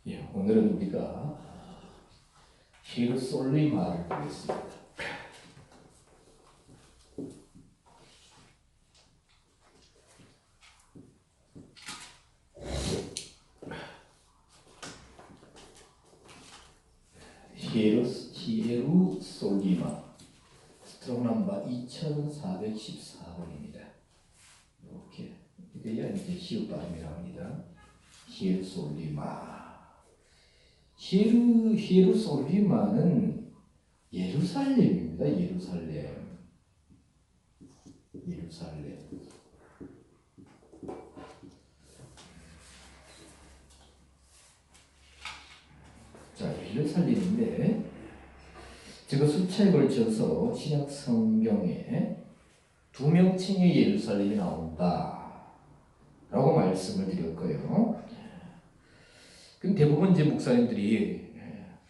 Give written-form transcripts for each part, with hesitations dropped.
예, 오늘은 우리가 히르솔리마를 보겠습니다. 히에루솔리마 스트록 넘버 2414번입니다. 이렇게 이래야 이제 시옷 발음이라고 합니다. 히에루솔리마. 히에루솔리마는 예루살렘입니다. 예루살렘. 자, 예루살렘인데 제가 수차에 걸쳐서 신약 성경에 두 명칭의 예루살렘이 나온다 라고 말씀을 드렸고요. 그럼 대부분 이제 목사님들이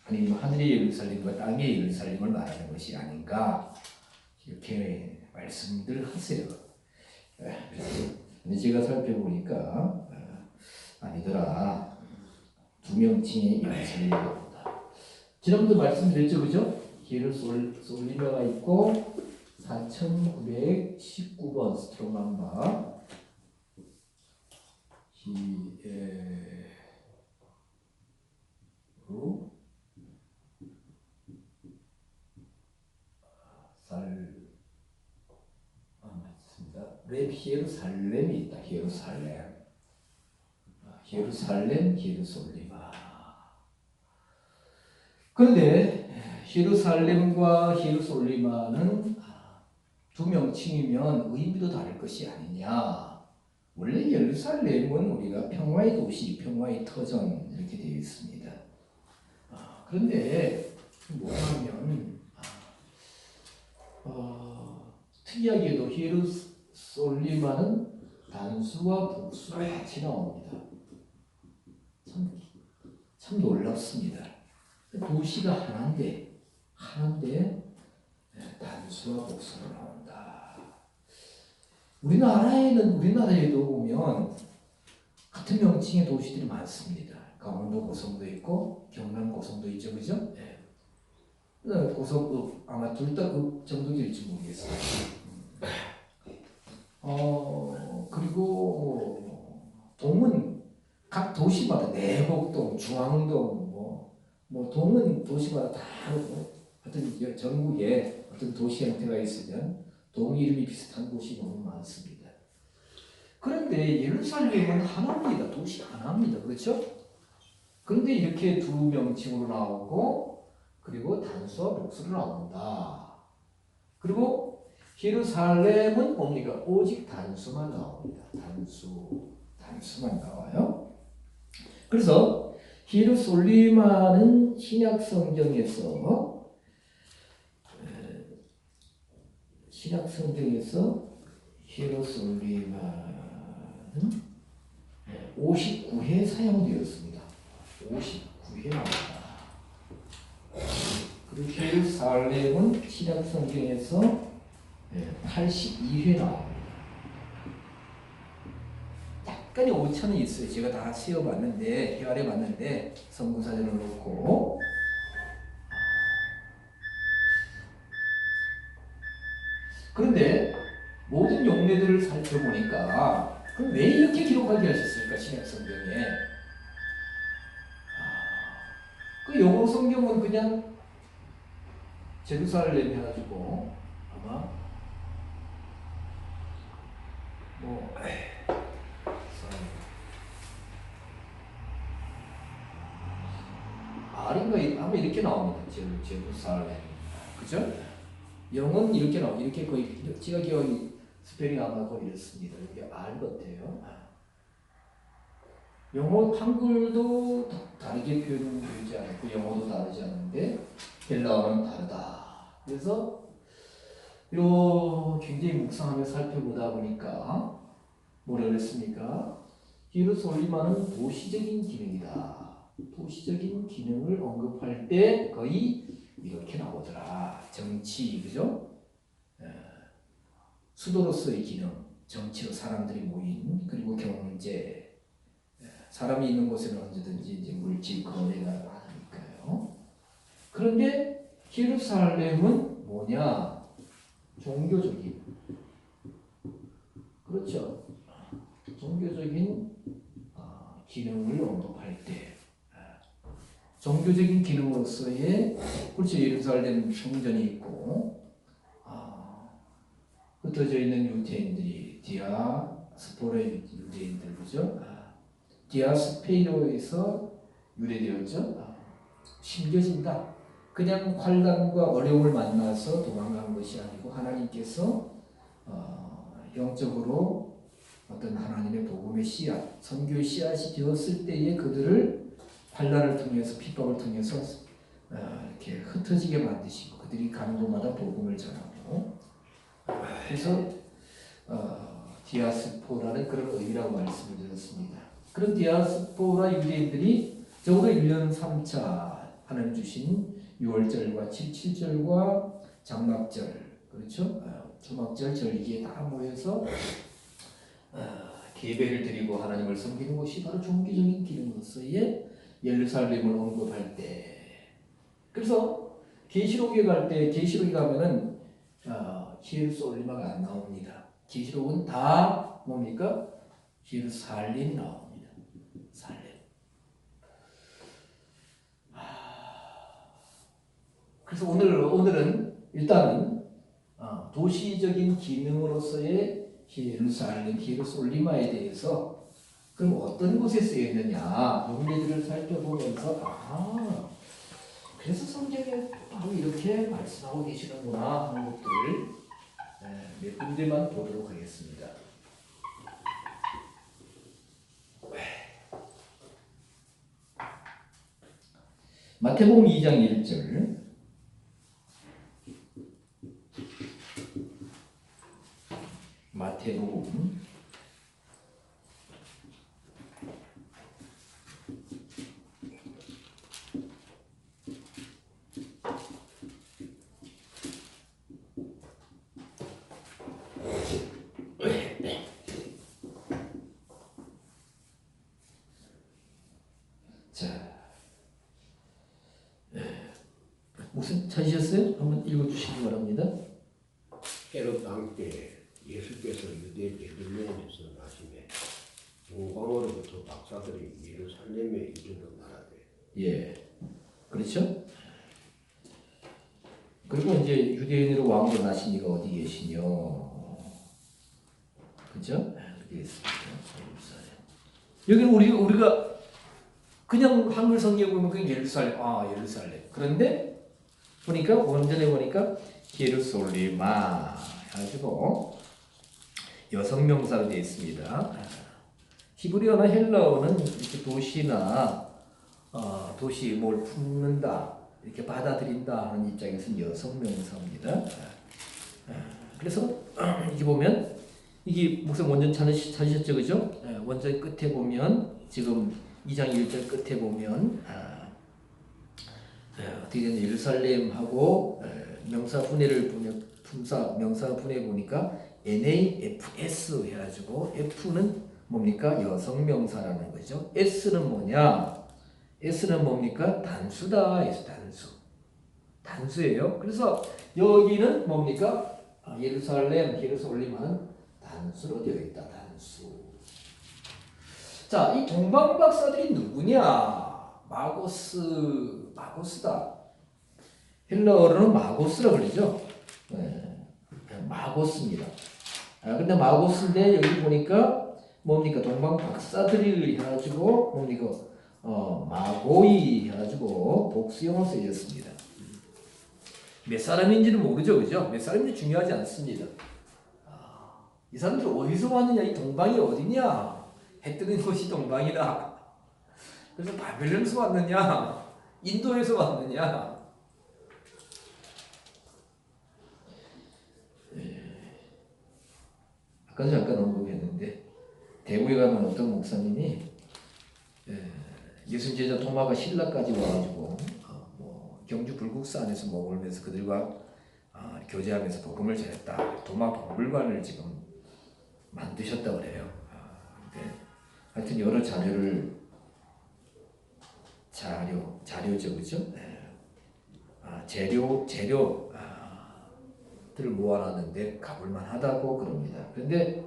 아니 하늘의 예루살렘과 땅의 예루살렘을 말하는 것이 아닌가 이렇게 말씀들 하세요. 근데 제가 살펴보니까 아니더라. 두 명칭의 예루살렘이 나온다. 지난번도 말씀드렸죠, 그죠? 히에루솔리마가 있고 4919번 스트록 넘버 히에루살렘이 있다. 히에루살렘, 히에루솔리마. 그런데 히에루살렘과 히에루솔리마는 두 명칭이면 의미도 다를 것이 아니냐. 원래 예루살렘은 우리가 평화의 도시, 평화의 터전 이렇게 되어 있습니다. 그런데 뭐냐면 특이하게도 히에루솔리마는 단수와 복수가 같이 나옵니다. 참 놀랍습니다. 도시가 하나인데 단수와 복수로 나온다. 우리나라에도 보면 같은 명칭의 도시들이 많습니다. 강원도 고성도 있고 경남 고성도 있죠, 그죠? 네. 고성 아마 둘 다 그 정도 될지 모르겠어요. 그리고 동은 각 도시마다 내곡동, 중앙동, 뭐 동은 도시마다 다 어떤 전국에 어떤 도시 형태가 있으면 동 이름이 비슷한 곳이 너무 많습니다. 그런데 예루살렘은 하나입니다. 도시 하나입니다. 그렇죠? 그런데 이렇게 두 명칭으로 나오고 그리고 단수와 복수로 나온다. 그리고 예루살렘은 뭡니까? 오직 단수만 나옵니다. 단수만 나와요. 그래서 히에루솔리마는 신약 성경에서 히에루솔리마는 59회 사용되었습니다. 59회 나옵니다. 그리고 예루살렘은 신약 성경에서 82회 나옵니다. 약간의 오차는 있어요. 제가 다 세어봤는데, 헤아려봤는데, 성분사전을 놓고. 그런데 모든 용례들을 살펴보니까 그럼 왜 이렇게 기록하게 하셨습니까? 신약 성경에. 그 영어 성경은 그냥 제루살렘 해가지고 아마 R인가 아마 이렇게 나옵니다. 제루살렘. 그죠? 영은 이렇게 나오고 이렇게 거의 제가 기억이 스펠링 아마 거의 이렇습니다. 여기 R 같아요. 영어 한글도 다르게 표현되지 않고 영어도 다르지 않은데 헬라어는 다르다. 그래서 굉장히 묵상하며 살펴보다 보니까 뭐라 그랬습니까? 히에루솔리마는 도시적인 기능이다. 도시적인 기능을 언급할 때 거의 이렇게 나오더라. 정치, 그죠? 수도로서의 기능, 정치로 사람들이 모인, 그리고 경제, 사람이 있는 곳에는 언제든지 이제 물질 거래가 많으니까요. 그런데 예루살렘은 뭐냐? 종교적인, 그렇죠. 종교적인 기능을 언급할 때, 종교적인 기능으로서의, 그렇죠. 예루살렘 성전이 있고, 흩어져 있는 유대인들이 디아스포라 유대인들, 그죠? 디아스페이로에서 유래되었죠. 심겨진다. 그냥 환난과 어려움을 만나서 도망간 것이 아니고 하나님께서 영적으로 어떤 하나님의 복음의 씨앗, 선교의 씨앗이 되었을 때에 그들을 환난을 통해서 핍박을 통해서 이렇게 흩어지게 만드시고 그들이 가는 곳마다 복음을 전하고, 그래서 디아스포라는 그런 의미라고 말씀을 드렸습니다. 그런 디아스포라 유대인들이 적어도 1년 3차 하나님 주신 6월절과 7절과 장막절, 그렇죠? 초막절 절기에 다 모여서 계배를 드리고 하나님을 섬기는 것이 바로 종교적인 기능으로서의 예루살렘을 언급할 때, 그래서 계시록에 갈 때, 계시록에 가면은 예루살렘이 안 나옵니다. 계시록은 다 뭡니까? 예루살렘이 나옵니다. 살렘. 그래서 오늘은 일단은 도시적인 기능으로서의 예루살렘에 대해서 그럼 어떤 곳에 쓰였느냐 용례들을 살펴보면서 그래서 성경에 바로 이렇게 말씀하고 계시는구나 하는 것들을 몇 군데만 보도록 하겠습니다. 마태복음 2장 1절. 마태복음 1절. 무슨 찾으셨어요? 한번 읽어주시기 바랍니다. 헤롯 왕때 예수께서 유대 베들레헴에서 나시매 동방으로부터 박사들이 예루살렘에 이르러 말하되. 예, 그렇죠? 그리고 이제 유대인으로 왕으로 나신 이가 어디 계시뇨? 그죠? 그렇게 있습니다. 여기는 우리가 그냥 한글 성경에 보면 그 예루살렘, 예루살렘. 그런데 보니까 원전에 보니까 예루살렘아 해가지고 여성 명사로 되어 있습니다. 히브리어나 헬라어는 이렇게 도시나 도시 뭘 품는다, 이렇게 받아들인다 하는 입장에서는 여성 명사입니다. 그래서 이게 보면 이게 무슨 원전 찾으셨죠, 그죠? 원전 끝에 보면 지금 2장 1절 끝에 보면 어떻게 되냐, 예루살렘하고 명사 분해를 보면 명사 분해 보니까 NAFS 해가지고 F는 뭡니까? 여성 명사라는 거죠. S는 뭐냐? S는 뭡니까? 단수다. 단수예요. 그래서 여기는 뭡니까? 예루살렘하는 단수로 되어 있다. 단수. 자, 이 동방 박사들이 누구냐? 마고스다. 헬라어로는 마고스라고 그러죠. 마고스입니다. 근데 마고스인데 여기 보니까 뭡니까? 동방 박사들이 해가지고 뭡니까? 마고이 해가지고 복수형으로 쓰였습니다. 몇 사람인지는 모르죠, 그죠? 몇 사람인지 중요하지 않습니다. 이 사람들 어디서 왔느냐? 이 동방이 어디냐? 해 뜨는 곳이 동방이다. 그래서 바벨론에서 왔느냐? 인도에서 왔느냐? 아까도 잠깐 언급했는데 대구에 가면 어떤 목사님이 예수 제자 도마가 신라까지 와가지고 경주 불국사 안에서 머물면서 그들과 교제하면서 복음을 전했다. 도마 박물관을 지금 만드셨다고 그래요. 하여튼 여러 자료를 자료죠, 그죠? 재료 들을 모아놨는데 가볼만 하다고 그럽니다. 그런데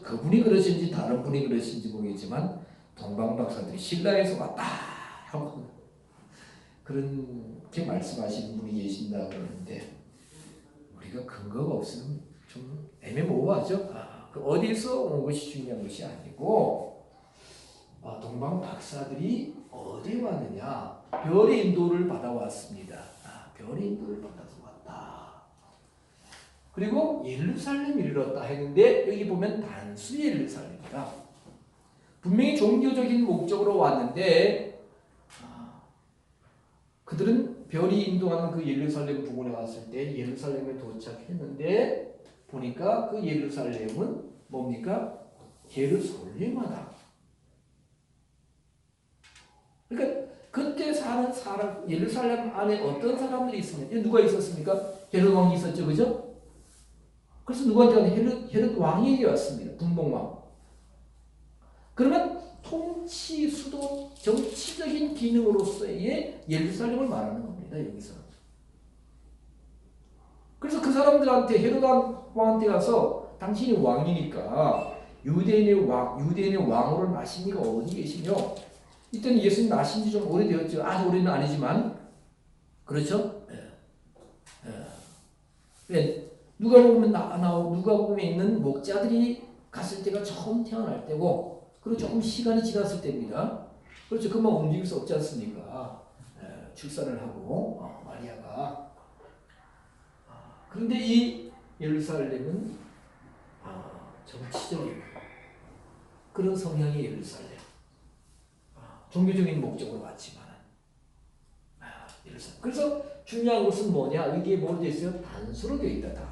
그분이 그러신지 다른 분이 그러신지 모르겠지만 동방박사들이 신라에서 왔다 하고 그렇게 말씀하시는 분이 계신다 그러는데 우리가 근거가 없으면 좀 애매모호하죠. 그 어디서 온 것이 중요한 것이 아니고 동방 박사들이 어디 왔느냐? 별의 인도를 받아왔습니다. 별의 인도를 받아서 왔다. 그리고 예루살렘에 이르렀다 했는데 여기 보면 단수 예루살렘이다. 분명히 종교적인 목적으로 왔는데 그들은 별이 인도하는 그 예루살렘 부근에 왔을 때 예루살렘에 도착했는데 보니까 그 예루살렘은 뭡니까? 예루살렘하다. 그러니까 그때 사는 사람 예루살렘 안에 어떤 사람들이 있었냐? 누가 있었습니까? 헤롯 왕이 있었죠, 그죠? 그래서 누구한테 헤롯 왕에게 왔습니다. 분봉왕. 그러면 통치 수도 정치적인 기능으로서의 예루살렘을 말하는 겁니다. 여기서. 그래서 그 사람들한테 헤롯 왕한테 가서 당신이 왕이니까 유대인의 왕으로 나신 이가 어디 계시며 이때는 예수님 나신 지 좀 오래되었죠. 아주 오래는 아니지만 그렇죠? 누가복음에 있는 목자들이 갔을 때가 처음 태어날 때고 그리고 조금 시간이 지났을 때입니다. 그렇죠. 금방 움직일 수 없지 않습니까? 출산을 하고 마리아가 그런데 이 예루살렘은 정치적인 그런 성향의 예루살렘 종교적인 목적으로 왔지만 예루살렘. 그래서 중요한 것은 뭐냐? 이게 뭐로 되어 있어요? 단수로 되어 있다.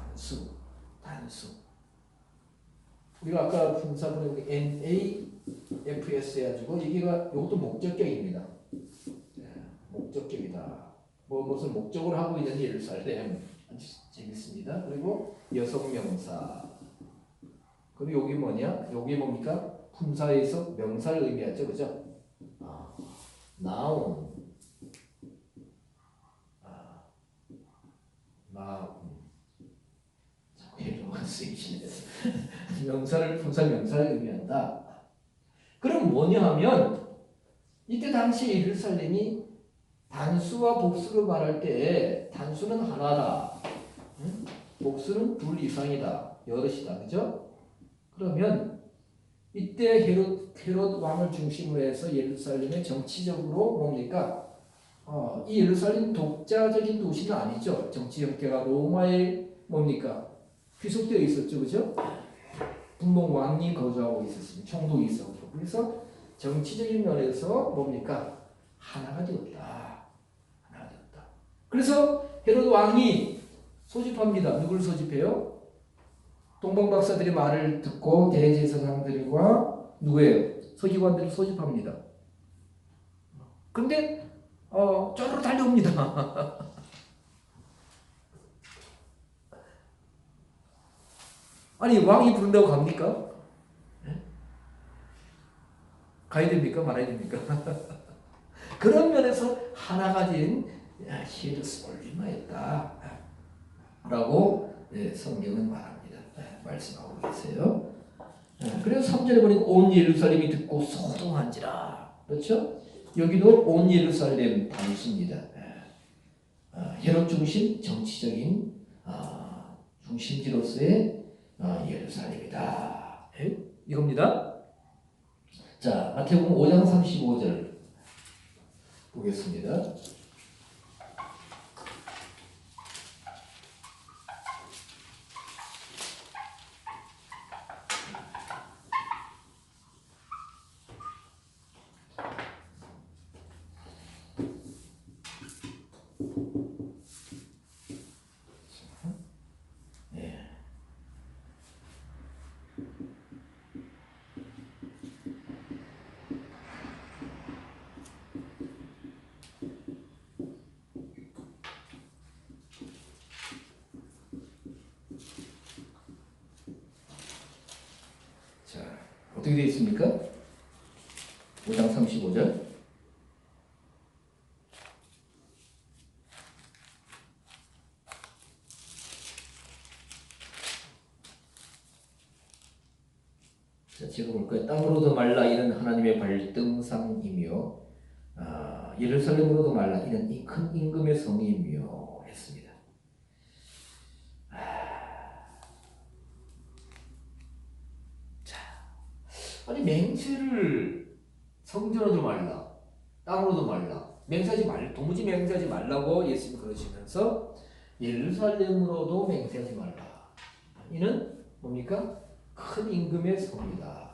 단수. 우리가 아까 분사분해 NAFS 해가지고 여기가 이것도 목적격입니다. 목적격이다. 무슨 목적으로 하고 있는 예루살렘. 아주 재밌습니다. 그리고 여성명사. 그리고 여기 뭐냐? 여기 뭡니까? 분사에서 명사를 의미하죠, 그죠? noun. 분사 명사를 의미한다. 그럼 뭐냐 하면 이때 당시 예루살렘이 단수와 복수를 말할 때 단수는 하나다. 복수는 둘 이상이다. 여럿이다. 그죠? 그러면 이때 헤롯 왕을 중심으로 해서 예루살렘의 정치적으로 뭡니까? 이 예루살렘 독자적인 도시는 아니죠. 정치 형태가 로마의 뭡니까? 귀속되어 있었죠. 그죠? 분봉 왕이 거주하고 있었습니다. 총독이 있었고. 그래서 정치적인 면에서 뭡니까? 하나가 되었다. 그래서 헤롯 왕이 소집합니다. 누구를 소집해요? 동방박사들의 말을 듣고 대제사장들과 누구예요? 서기관들을 소집합니다. 그런데 쪼르르 달려옵니다. 아니 왕이 부른다고 갑니까? 가야 됩니까? 말아야 됩니까? 그런 면에서 하나가 된 예루살렘이었다 라고 성경은 말합니다. 말씀하고 계세요. 그래서 3절에 보니까 온 예루살렘이 듣고 소동한지라. 그렇죠? 여기도 온 예루살렘 단수입니다. 헤롯 중심 정치적인 중심지로서의 예루살렘이다. 이겁니다. 자, 마태복음 5장 35절 보겠습니다. 어떻게 되어 있습니까? 5장 35절. 뭡니까? 땅으로도 말라 이는 하나님의 발등상이며 예루살렘으로도 말라 이는 이 큰 임금의 성이며 했습니다. 아니 맹세를 성전으로도 말라 땅으로도 말라 도무지 맹세하지 말라고 예수님 그러시면서 예루살렘으로도 맹세하지 말라. 이는 뭡니까? 큰 임금의 성이다.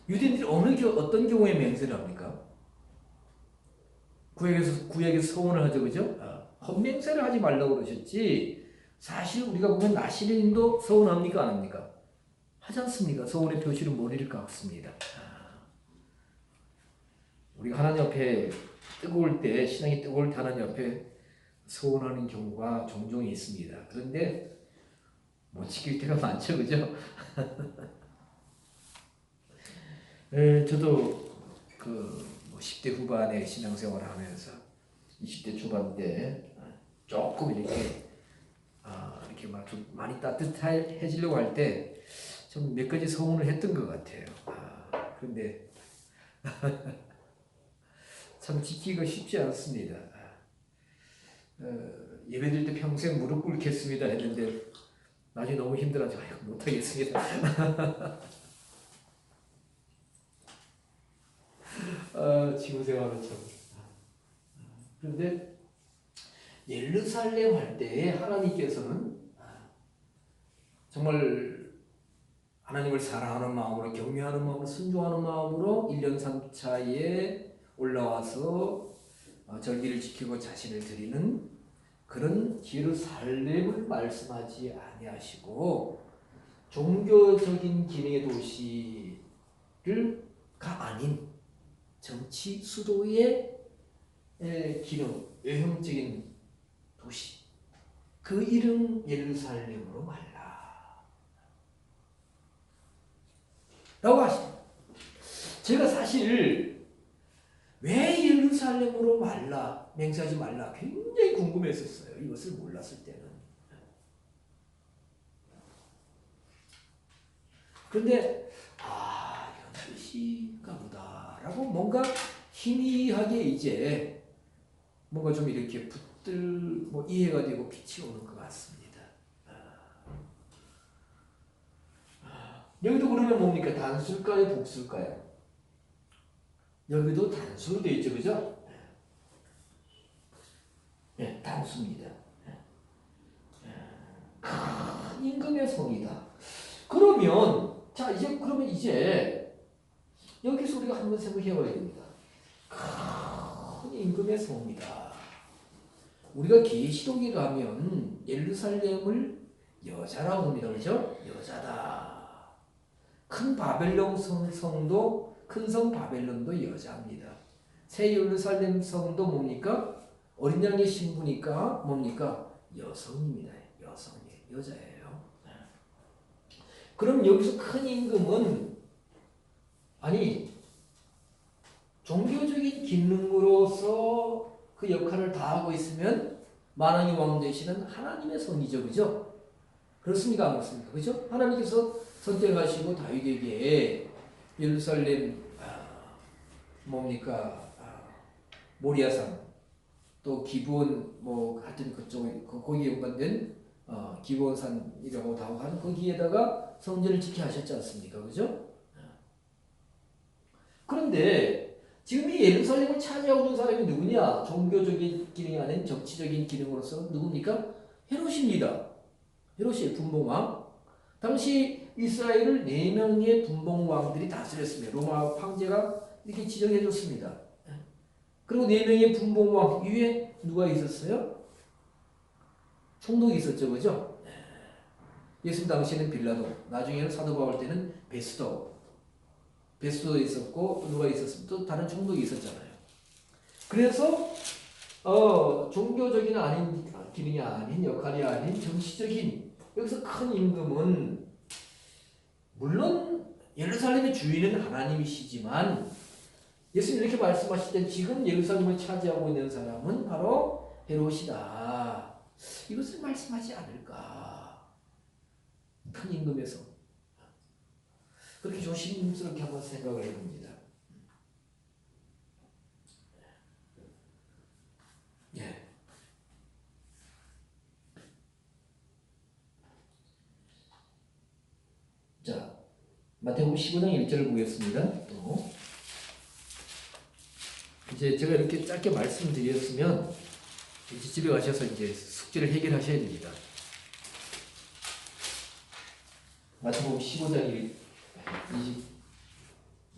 유대인들이 어떤 경우에 맹세를 합니까? 구약에서 서원을 하죠, 그죠? 헛맹세를 하지 말라고 그러셨지. 사실 우리가 보면 나시린도 서원합니까, 안 합니까? 하지 않습니까? 서원의 표시로 머리를 깎습니다. 우리가 하나님 앞에 신앙이 뜨거울 때 하나님 앞에 서원하는 경우가 종종 있습니다. 그런데 못 지킬 때가 많죠, 그죠? 저도 10대 후반에 신앙생활을 하면서 20대 초반 때 조금 이렇게 막 좀 많이 따뜻해지려고 할 때 좀 몇 가지 서원을 했던 것 같아요. 그런데 참 지키기가 쉽지 않습니다. 예배드릴 때 평생 무릎 꿇겠습니다 했는데 나중에 너무 힘들어서 못하겠습니다. 지구 생활은 참. 그런데 예루살렘 할 때에 하나님께서는 정말 하나님을 사랑하는 마음으로 경외하는 마음으로 순종하는 마음으로 1년 3차에 올라와서 절기를 지키고 자신을 드리는 그런 예루살렘을 말씀하지 아니하시고 종교적인 기능의 도시가 아닌 정치 수도의 기능, 외형적인 도시 그 이름 예루살렘으로 말라 라고 하십니다. 제가 사실 왜 예루살렘으로 말라 맹세하지 말라 굉장히 궁금했었어요. 이것을 몰랐을 때는. 그런데 이런 뜻인가 보다라고 뭔가 희미하게 이제 뭔가 좀 이렇게 이해가 되고 빛이 오는 것 같습니다. 여기도 그러면 뭡니까? 단수일까요? 복수일까요? 여기도 단수로 되어 있죠, 그죠? 네, 단수입니다. 큰 임금의 성이다. 그러면 이제 여기서 우리가 한번 생각해 봐야 됩니다. 큰 임금의 성이다. 우리가 계시록에 가면 예루살렘을 여자라고 합니다. 그렇죠? 여자다. 큰 바벨론 성도 큰 성 바벨론도 여자입니다. 새 예루살렘 성도 뭡니까? 어린 양의 신부니까 뭡니까? 여성입니다. 여자예요. 그럼 여기서 큰 임금은 종교적인 기능으로서 그 역할을 다하고 있으면 만왕의 왕 되시는 하나님의 성이죠. 그죠? 그렇습니까? 안 그렇습니까? 그죠? 하나님께서 선택하시고 다윗에게 예루살렘 모리아산 또 기브온 하여튼 그쪽 거기에 연관된 기브온산이라고 하는 거기에다가 성전을 지켜 하셨지 않습니까? 그죠? 그런데 지금 이 예루살렘을 차지하고 있는 사람이 누구냐? 종교적인 기능이 아닌 정치적인 기능으로서 누굽니까? 헤롯입니다. 헤롯이 분봉왕. 당시 이스라엘을 4명의 분봉왕들이 다스렸습니다. 로마 황제가 이렇게 지정해 줬습니다. 그리고 4명의 분봉왕 위에 누가 있었어요? 총독이 있었죠. 그죠? 예수님 당시에는 빌라도, 나중에는 사도 바울 때는 베스도 있었고 또 누가 있었으면 또 다른 총독이 있었잖아요. 그래서 종교적인 기능이 아닌 역할이 아닌 정치적인 여기서 큰 임금은 물론 예루살렘의 주인은 하나님이시지만 예수님 이렇게 말씀하실 때 지금 예루살렘을 차지하고 있는 사람은 바로 헤롯이다. 이것을 말씀하지 않을까. 큰 임금에서. 그렇게 조심스럽게 한번 생각을 해봅니다. 예. 자, 마태복음 15장 1절을 보겠습니다. 또 이제 제가 이렇게 짧게 말씀드렸으면 이제 집에 가셔서 이제 숙제를 해결하셔야 됩니다. 마태복음 15장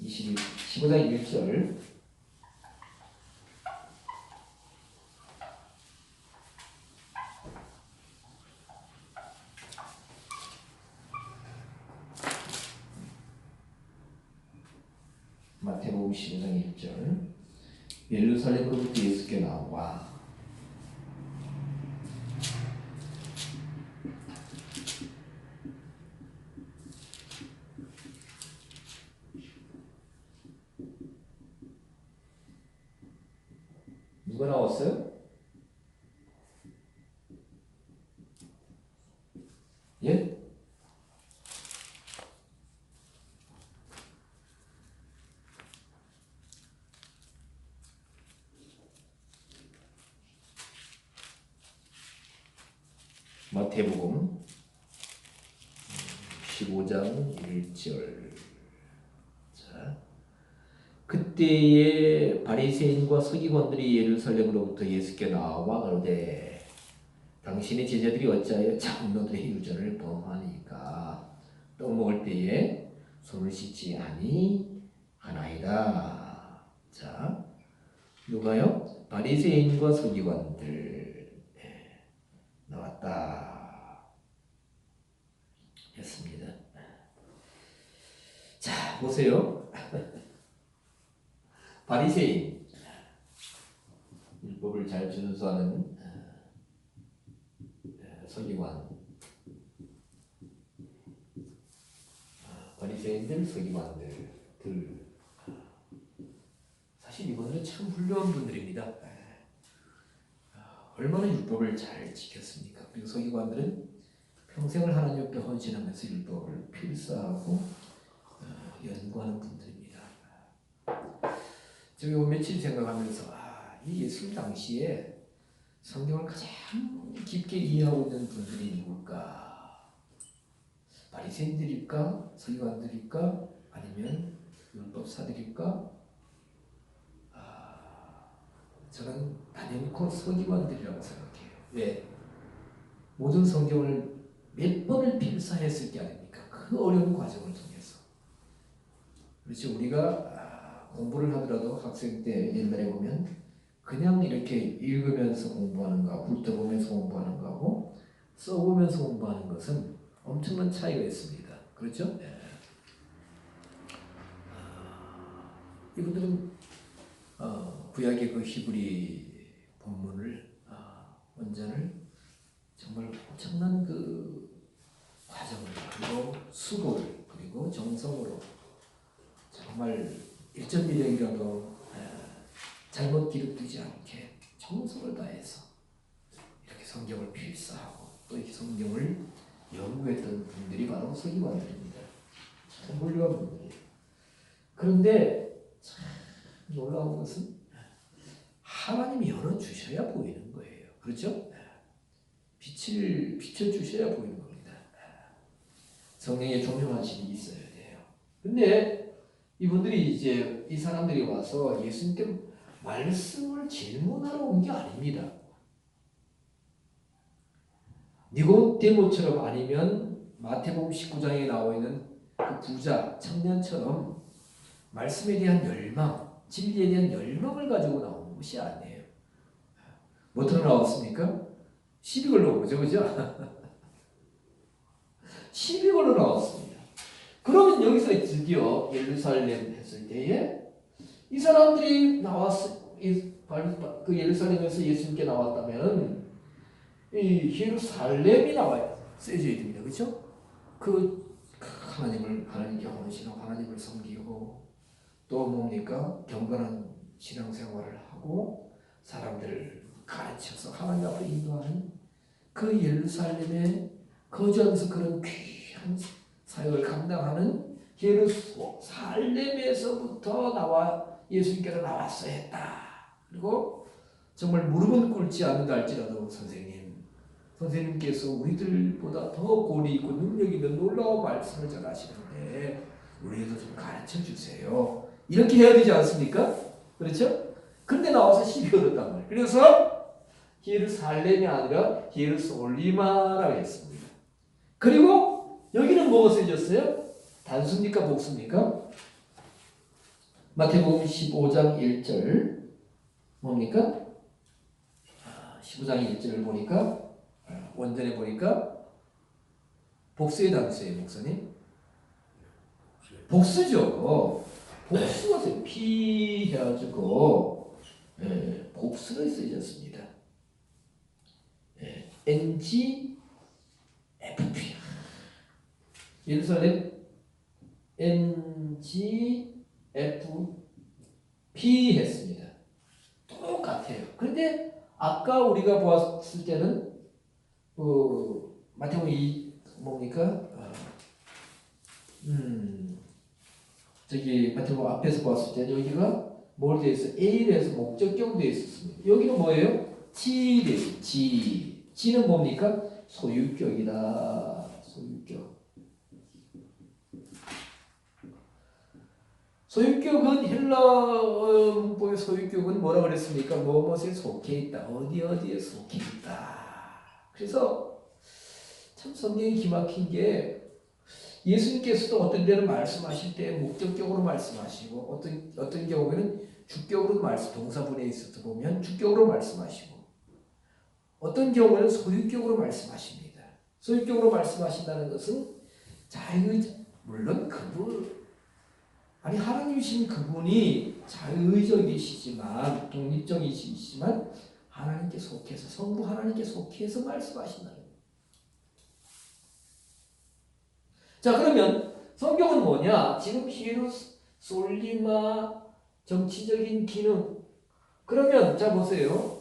15장 1절. 마태복음 15장 1절. 예루살렘으로부터 예수께 나와 누가 나왔어요? 예? 마태복음 15장 1절. 자, 그때에 바리새인과 서기관들이 예루살렘으로부터 예수께 나와 가로되 당신의 제자들이 어찌하여 장로들의 유전을 범하니까 떡 먹을 때에 손을 씻지 아니하나이다. 자, 누가요? 바리새인과 서기관들 나왔다 했습니다. 자, 보세요. 바리새인, 율법을 잘 준수하는 서기관, 바리새인들, 서기관들, 사실 이분들은 참 훌륭한 분들입니다. 얼마나 율법을 잘 지켰습니까? 그리고 서기관들은 평생을 하나님 옆에 헌신하면서 율법을 필사하고 연구하는 분들입니다. 제가 요 며칠 생각하면서 이 예수님 당시에 성경을 가장 깊게 이해하고 있는 분들이 누굴까? 바리새인들일까? 서기관들일까? 아니면 율법사들일까? 저는 단연코 서기관들이라고 생각해요. 왜? 모든 성경을 몇 번을 필사했을 게 아닙니까? 그 어려운 과정을 통해서. 그렇죠. 우리가 공부를 하더라도 학생 때 옛날에 보면 그냥 이렇게 읽으면서 공부하는 거하고 훑어보면서 공부하는 거하고 써보면서 공부하는 것은 엄청난 차이가 있습니다. 그렇죠? 네. 이분들은 구약의 그 히브리 본문을 원전을 정말 엄청난 그 과정을 그리고 수고를 그리고 정성으로 정말 1.1년이라도 잘못 기록되지 않게 정성을 다해서 이렇게 성경을 필사하고 또 이 성경을 연구했던 분들이 바로 서기관들입니다. 참 훌륭한 분들이에요. 그런데 참 놀라운 것은 하나님이 열어주셔야 보이는 거예요. 그렇죠? 빛을 비춰주셔야 보이는 겁니다. 성령의 조명하심이 있어야 돼요. 근데 이분들이 이제 이 사람들이 와서 예수님께 말씀을 질문하러 온 게 아닙니다. 니고데모처럼 아니면 마태복음 19장에 나와 있는 그 부자 청년처럼 말씀에 대한 열망, 진리에 대한 열망을 가지고 나온 것이 아니에요. 뭐로 나왔습니까? 시비걸로 오죠, 그죠? 시비걸로 나왔습니다. 그러면 여기서 드디어 예루살렘 했을 때에 이 사람들이 나왔어, 그 예루살렘에서 예수님께 나왔다면 이 예루살렘이 나와야 쓰여져야 됩니다, 그렇죠? 하나님께 헌신하고 하나님을 섬기고 또 뭡니까? 경건한 신앙생활을 하고 사람들을 가르쳐서 하나님 앞으로 인도하는 그 예루살렘에 거주하면서 그런 귀한 사역을 감당하는 예루살렘에서부터 예수님께서 나왔어야 했다. 그리고 정말 무릎은 꿇지 않는다 할지라도 선생님께서 우리들보다 더 권위 있고 능력 있는 놀라운 말씀을 전하시는데 우리에도 좀 가르쳐 주세요. 이렇게 해야 되지 않습니까? 그렇죠? 근데 나와서 시비 걸었단 말이에요. 그래서 예루살렘이 아니라 예루솔리마라고 했습니다. 그리고 여기는 뭐가 쓰여졌어요? 단수입니까? 복수입니까? 마태복음 15장 1절 뭡니까? 15장 1절을 보니까 원전에 보니까 복수의 단수예요. 목사님. 복수죠. 복수가 피 해가지고 복수로 쓰여졌습니다. NGFP 예루살렘 NGFP 했습니다. 똑같아요. 그런데 아까 우리가 보았을 때는 마태복음 뭡니까? 저기 마태복음 앞에서 봤을 때 여기가 뭘 되어 있어? A에서 목적격 되어 있었습니다. 여기는 뭐예요? G 되어 있어요. G는 뭡니까? 소유격이다. 소유격. 소유격은 헬라 문법의 소유격은 뭐라 그랬습니까? 무엇에 속해 있다. 어디에 속해 있다. 그래서 참 성경이 기막힌 게 예수님께서도 어떤 데는 말씀하실 때 목적격으로 말씀하시고 어떤 경우에는 주격으로 동사분에 있어서 보면 주격으로 말씀하시고 어떤 경우에는 소유격으로 말씀하십니다. 소유격으로 말씀하신다는 것은 물론 하나님이신 그분이 자유의적이시지만 독립적이시지만 하나님께 속해서 성부 하나님께 속해서 말씀하신다는 거예요. 자, 그러면 성경은 뭐냐? 지금 예루솔리마 정치적인 기능. 그러면 자 보세요.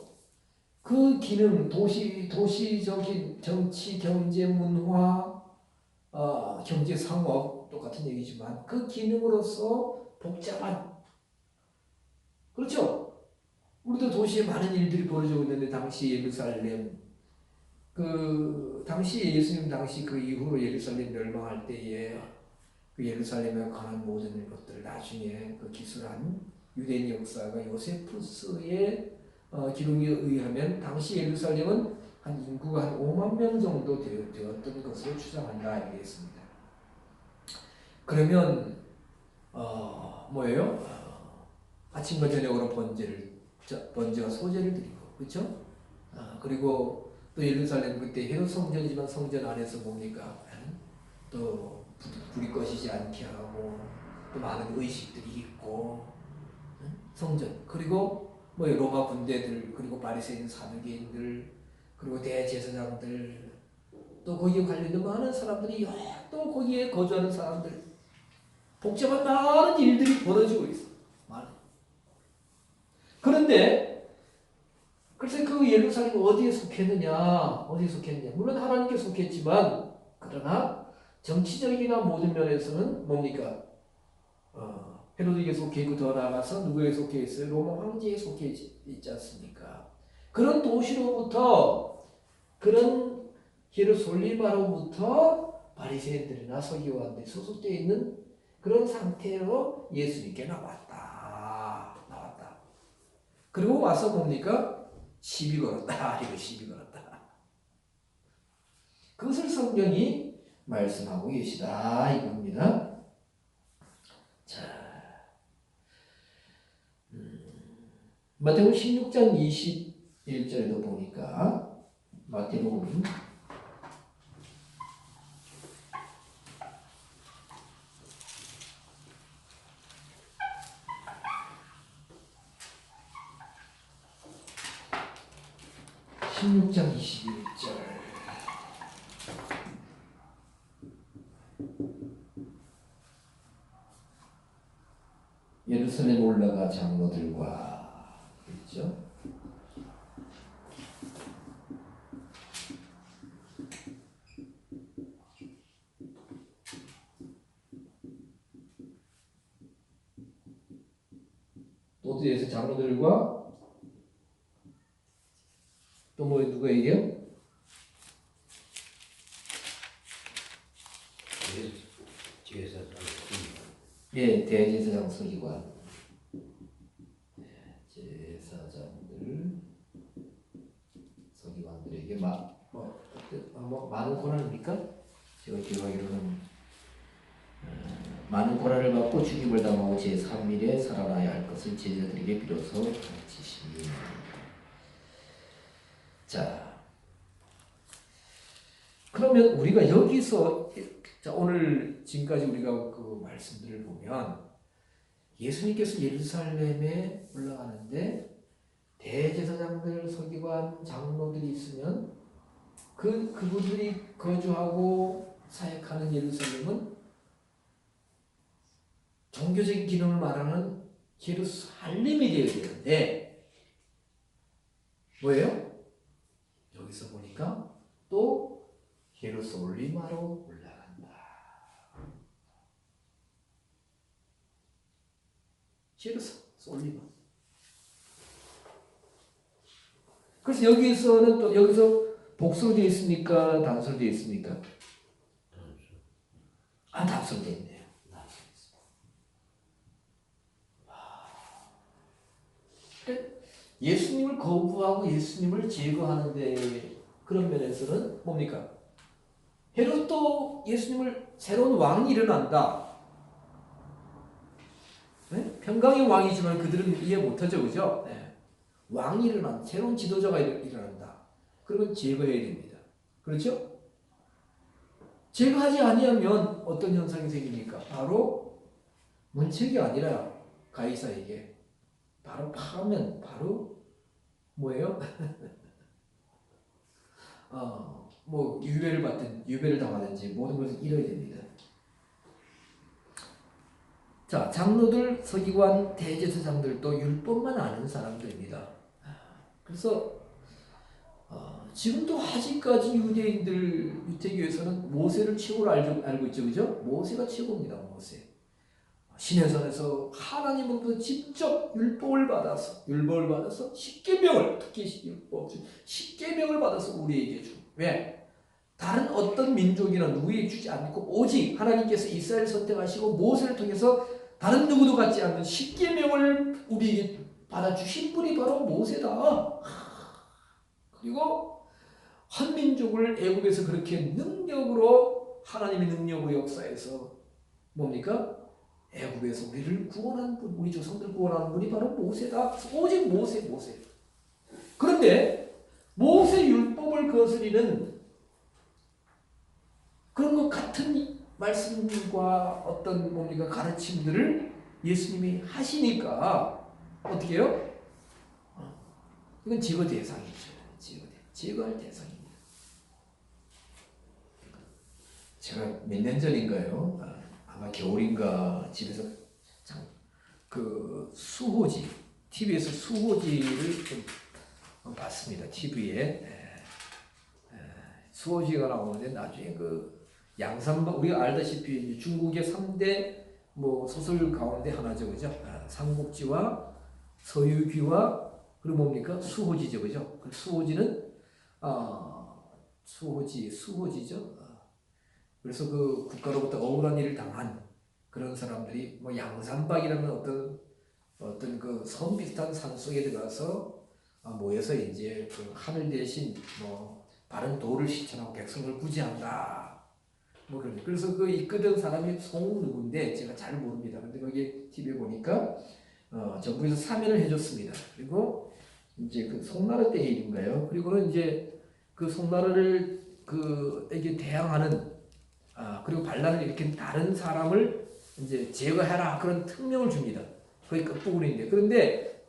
그 기능 도시적인 정치, 경제, 문화, 경제, 상업 똑같은 얘기지만 그 기능으로서 복잡한 그렇죠? 우리도 도시에 많은 일들이 벌어지고 있는데 당시 예루살렘 당시 예수님 당시 그 이후로 예루살렘 멸망할 때에 그 예루살렘에 관한 모든 것들을 나중에 그 기술한 유대인 역사가 요세푸스의 기록에 의하면 당시 예루살렘은 한 인구가 한 5만 명 정도 되었던 것으로 추정한다 이랬습니다. 그러면 뭐예요? 아침과 저녁으로 번제와 소제를 드리고 그렇죠? 그리고 또 예루살렘 그때 헤롯 성전이지만 성전 안에서 뭡니까? 또 불이 꺼지지 않게 하고 또 많은 의식들이 있고 성전 그리고 뭐 로마 군대들 그리고 바리새인 사두개인들 그리고 대제사장들 또 거기에 관련된 많은 사람들이 또 거기에 거주하는 사람들 복잡한 많은 일들이 벌어지고 있어. 많은. 그런데 그래서 그 예루살렘이 어디에 속했느냐? 물론 하나님께 속했지만 그러나 정치적이나 모든 면에서는 뭡니까? 헤로드에게 속해 있고 더 나아가서 누구에 속해 있어요? 로마 황제에 속해 있지 않습니까? 그런 도시로부터 그런 예루솔리마로부터 바리새인들이나 서기관들이 소속되어 있는 그런 상태로 예수님께 나왔다. 그리고 와서 뭡니까? 시비 걸었다. 이거 시비 걸었다. 그것을 성경이 말씀하고 계시다 이겁니다. 자, 마태복음 16장 21절에도 보니까 마태복음 16장 21절 장로들과 그렇죠? 또 뒤에서 장로들과 또 뭐 누가 얘기해요? 제사장 예, 대제사장 서기관. 제사장들 서기관들에게 많은 고난입니까? 제가 기억하기로는 많은 고난을 받고 죽임을 당하고 제3일에 살아나야 할 것을 제자들에게 비로소 가르치시니. 자, 그러면 우리가 여기서 오늘 지금까지 우리가 그 말씀들을 보면 예수님께서 예루살렘에 올라가는데 대제사장들, 서기관, 장로들이 있으면 그분들이 거주하고 사역하는 예루살렘은 종교적인 기능을 말하는 예루살렘이 되어야 되는데 뭐예요? 여기서 보니까 또 예루살렘으로 올라간다. 예루살렘. 그래서 여기서는 또 여기서 복수로 되어 있습니까? 단수로 되어 있습니까? 단수로 되어 있네요. 예수님을 거부하고 예수님을 제거하는데 그런 면에서는 뭡니까? 헤롯도 예수님을 새로운 왕이 일어난다. 네? 평강의 왕이지만 그들은 이해 못하죠, 그죠? 네. 왕이 일어난다. 새로운 지도자가 일어난다. 그러면 제거해야 됩니다. 그렇죠? 제거하지 아니하면 어떤 현상이 생깁니까? 바로 문책이 아니라 가이사에게 바로 파면 바로 뭐예요? 뭐 유배를 당하든지 모든 것을 잃어야 됩니다. 자, 장로들, 서기관, 대제사장들도 율법만 아는 사람들입니다. 그래서 지금도 아직까지 유대교에서는 모세를 최고로 알고 있죠, 그죠? 모세가 최고입니다, 모세. 시내산에서 하나님으로부터 직접 율법을 받아서 십계명을, 특히 율법 십계명을 받아서 우리에게 주. 왜? 다른 어떤 민족이나 누구에게 주지 않고 오직 하나님께서 이스라엘을 선택하시고 모세를 통해서 다른 누구도 갖지 않는 십계명을 우리에게 받아주신 분이 바로 모세다. 그리고 한 민족을 애굽에서 그렇게 능력으로 하나님의 능력으로 역사해서 뭡니까? 애굽에서 우리를 구원한 분, 우리 조상들 구원하는 분이 바로 모세다. 오직 모세. 그런데 모세 율법을 거스리는 그런 것 같은 말씀과 어떤 뭡니까 가르침들을 예수님이 하시니까 어떻게 해요? 이건 제거 대상이죠. 제거할 대상입니다. 제가 몇 년 전인가요? 아마 겨울인가 집에서 그 수호지 TV에서 수호지를 좀 봤습니다. TV에 수호지가 나오는데 나중에 그 양산박 우리가 알다시피 중국의 3대 뭐 소설 가운데 하나죠, 그죠? 삼국지와 서유기와 그리고 뭡니까 수호지죠, 그죠? 그 수호지는 수호지죠. 그래서 그 국가로부터 억울한 일을 당한 그런 사람들이 뭐 양산박이라는 어떤 그 섬 비슷한 산 속에 들어가서 모여서 이제 그 하늘 대신 뭐 바른 도를 실천하고 백성을 구제한다. 뭐 그런. 그래서 그 이끄던 사람이 송 누구인데 제가 잘 모릅니다. 근데 거기 TV에 보니까 정부에서 사면을 해줬습니다. 그리고 이제 그 송나라 때 일인가요? 그리고는 이제 그 송나라를 그에게 대항하는 그리고 반란을 일으킨 다른 사람을 이제 제거해라 그런 특명을 줍니다. 거의 끝부분인데 그런데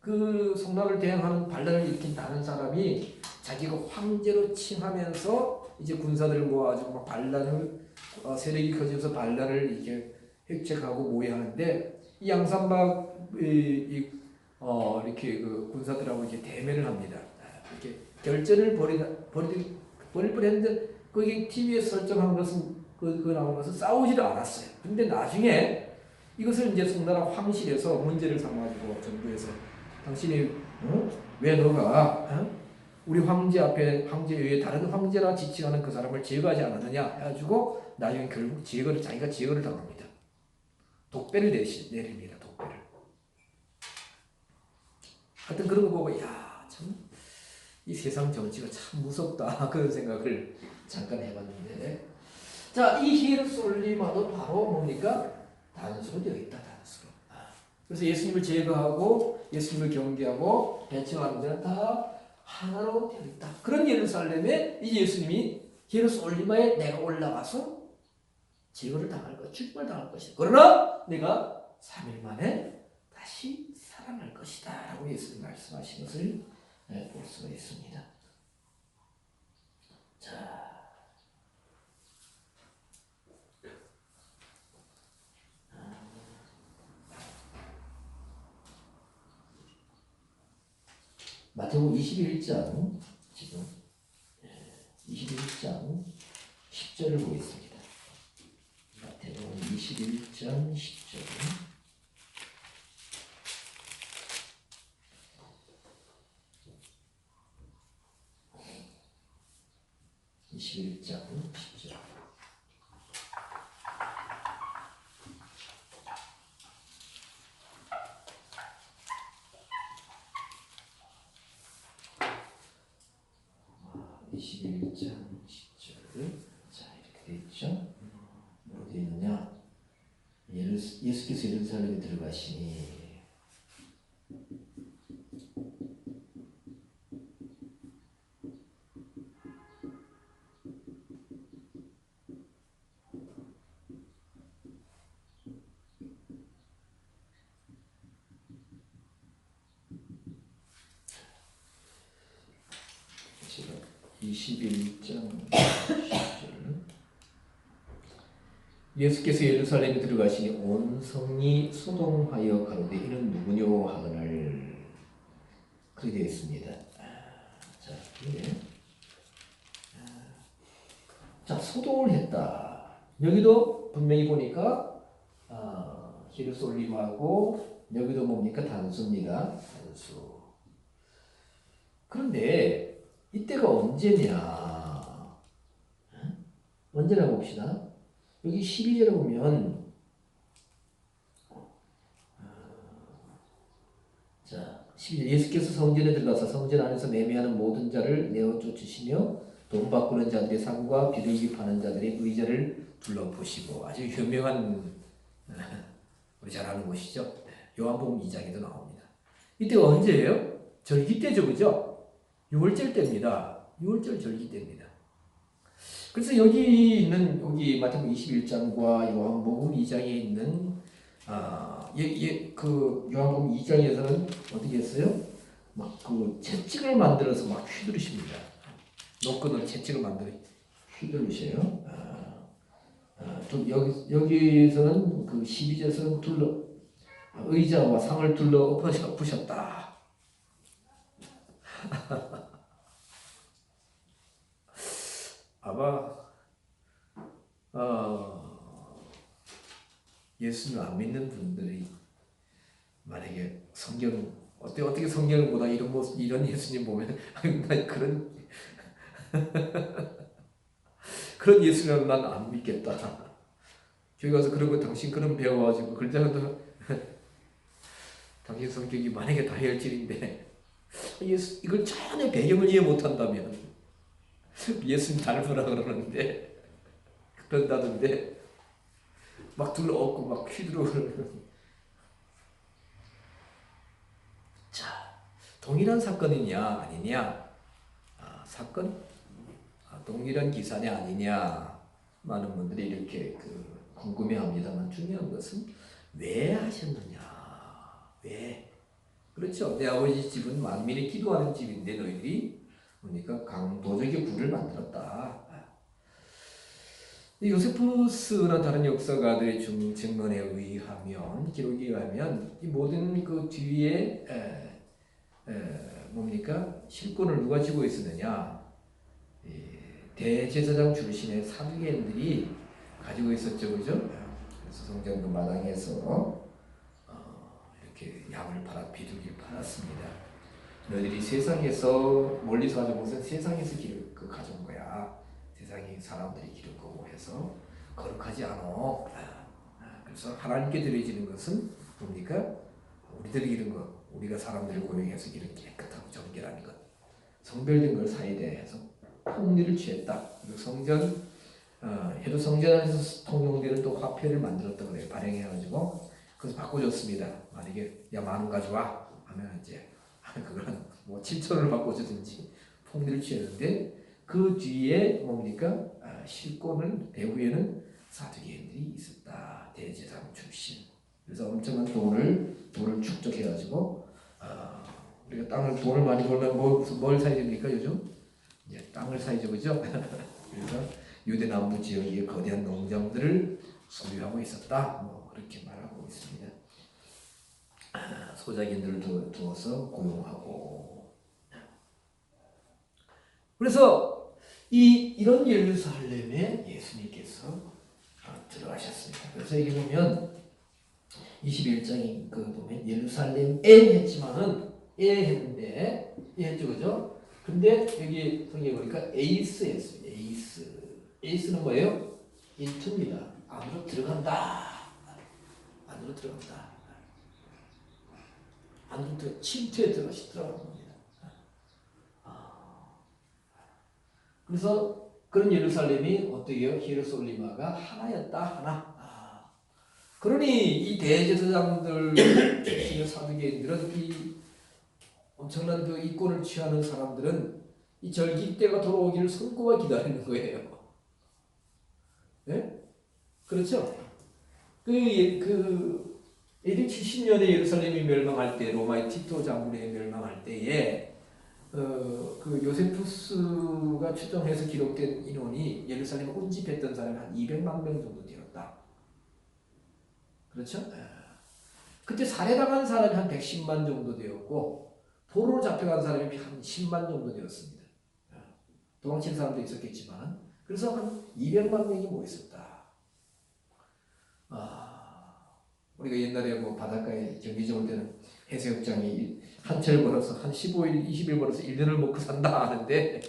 그 송나라를 대항하는 반란을 일으킨 다른 사람이 자기가 황제로 칭하면서 이제 군사들을 모아가지고 막 반란을 세력이 커지면서 반란을 이렇게 획책하고 모의하는데 이 양산박 이렇게 그 군사들하고 이제 대면을 합니다. 이렇게 결전을 벌일 뻔했는데 거기 TV에 설정한 것은 그 나온 것은 싸우지를 않았어요. 근데 나중에 이것을 이제 송나라 황실에서 문제를 삼아가지고 정부에서 당신이 왜 너가 우리 황제 앞에 황제 외에 다른 황제라 지칭하는 그 사람을 제거하지 않았느냐 해가지고 나중에 결국 자기가 제거를 당합니다. 독배를 내립니다. 독배를. 하여튼 그런 거 보고 야, 참 이 세상 정치가 참 무섭다 그런 생각을 잠깐 해봤는데, 자, 이 히에로솔리마도 바로 뭡니까? 단수로 되어 있다. 단수로. 그래서 예수님을 제거하고 예수님을 경계하고 배척하는 데는 다 하나로 되어 있다. 그런 예루살렘에 이 예수님이 히에로솔리마에 내가 올라가서 제거를 당할 것, 죽임을 당할 것이다. 그러나 내가 3일 만에 다시 살아날 것이다 라고 예수님 말씀하신 것을 볼 수가 있습니다. 자, 마태복음 21장 지금 21장 10절을 보겠습니다. 마태복음 21장 10절. 21장 10절. 자, 이렇게 되어 있죠. 뭐로 되어 있느냐? 예수께서 예루살렘에 들어가시니 제가 21장 10절. 예수께서 예루살렘에 들어가시니 온 성이 소동하여 가로되 이는 누구뇨 하거늘. 그렇게 되어 있습니다. 자, 자, 소동을 했다. 여기도 분명히 보니까 히에로솔림하고 여기도 뭡니까? 단수입니다. 단수. 그런데 이때가 언제냐? 언제나 봅시다. 여기 12절에 보면 자, 12절 예수께서 성전에 들어가서 성전 안에서 매매하는 모든 자를 내어 쫓으시며 돈 바꾸는 자들의 상과 비둘기 파는 자들의 의자를 둘러보시고, 아주 유명한 우리 잘 아는 곳이죠. 요한복음 2장에도 나옵니다. 이때가 언제예요? 절기 때죠, 그죠? 6월절 때입니다. 6월절 절기 때입니다. 그래서 여기 마태복음 21장과 요한복음 2장에 있는 그 요한복음 2장에서는 어떻게 했어요? 막 그 채찍을 만들어서 막 휘두르십니다. 노끈으로 채찍을 만들어 휘두르셔요. 또 여기서는 그 12절에서는 의자와 상을 둘러 엎으셨다. 아마 예수를 안 믿는 분들이 만약에 어떻게 성경을 보다 이런 예수님 보면 그런 예수님은 난 안 믿겠다. 교회 가서 그런 거 당신 그런 배워가지고 그러자도 당신 성격이 만약에 다혈질인데 이걸 전혀 배경을 이해 못한다면 예수님 닮으라 그런다던데 막 둘러엎고 막 휘두르고. 자, 동일한 사건이냐 아니냐? 사건? 동일한 기사냐 아니냐? 많은 분들이 이렇게 궁금해합니다만 중요한 것은 왜 하셨느냐? 왜? 그렇죠. 내 아버지 집은 만민이 기도하는 집인데 너희들이 보니까 강도적의 굴을 만들었다. 요세푸스나 다른 역사가들의 증언에 의하면, 기록에 의하면 이 모든 그 뒤에 뭡니까? 실권을 누가 쥐고 있었느냐? 대제사장 출신의 사두개인들이 가지고 있었죠, 그죠? 그래서 성전도 마당에서 이렇게 양을 팔아 비둘기를 팔았습니다. 너희들이 세상에서 멀리서 가져온 것은 세상에서 가져온 거야. 세상에 사람들이 기를 거고 해서 거룩하지 않아. 그래서 하나님께 드려지는 것은 뭡니까? 우리들이 기른 것, 우리가 사람들을 고용해서 기른 깨끗하고 정결한 것, 성별된 걸 사이에 해서 폭리를 취했다. 성전 헤롯 성전 안에서 통용되는 또 화폐를 만들었다 그래요. 발행해가지고 그래서 바꿔줬습니다. 만약에 야 10,000원 가져와 하면 이제 그건 뭐 7,000원을 바꿔주든지 폭리를 취했는데 그 뒤에 뭡니까? 실권은 배후에는 사두개인들이 있었다. 대제사장 출신. 그래서 엄청난 돈을 축적해가지고 우리가 돈을 많이 벌면 뭘 사야 됩니까 요즘? 이제 땅을 사야죠, 그죠? 그래서 유대 남부 지역의 거대한 농장들을 소유하고 있었다. 뭐 그렇게 말하고 있습니다. 소작인들을 두어서 고용하고. 그래서 이런 예루살렘에 예수님께서 들어가셨습니다. 그래서 여기 보면 21장에 보면 예루살렘에 했지만은 했는데 했죠, 그죠? 근데 여기 성경에 보니까 에이스였어요. 에이스는 뭐예요? 인투입니다. 안으로 들어간다. 안으로 들어간다. 안으로 침투에 들어가는 겁니다. 그래서 그런 예루살렘이 어떻게요? 히에로솔리마가 하나였다. 하나. 그러니 이 대제사장들 출신의 사두개인들은 이 엄청난 그 이권을 취하는 사람들은 이 절기 때가 돌아오기를 손꼽아 기다리는 거예요. 네? 그렇죠? AD 70년에 예루살렘이 멸망할 때, 로마의 티토 장군이 멸망할 때에 그 요세푸스가 추정해서 기록된 인원이 예루살렘을 운집했던 사람이 한 200만 명 정도 되었다. 그렇죠? 그때 살해당한 사람이 한 110만 정도 되었고 포로로 잡혀간 사람이 한 10만 정도 되었습니다. 도망친 사람도 있었겠지만 그래서 한 200만 명이 모였었다. 우리가 옛날에 뭐 바닷가에 경기장 올 때는 해수욕장이 한철 벌어서 한 15일, 20일 벌어서 1년을 먹고 산다 하는데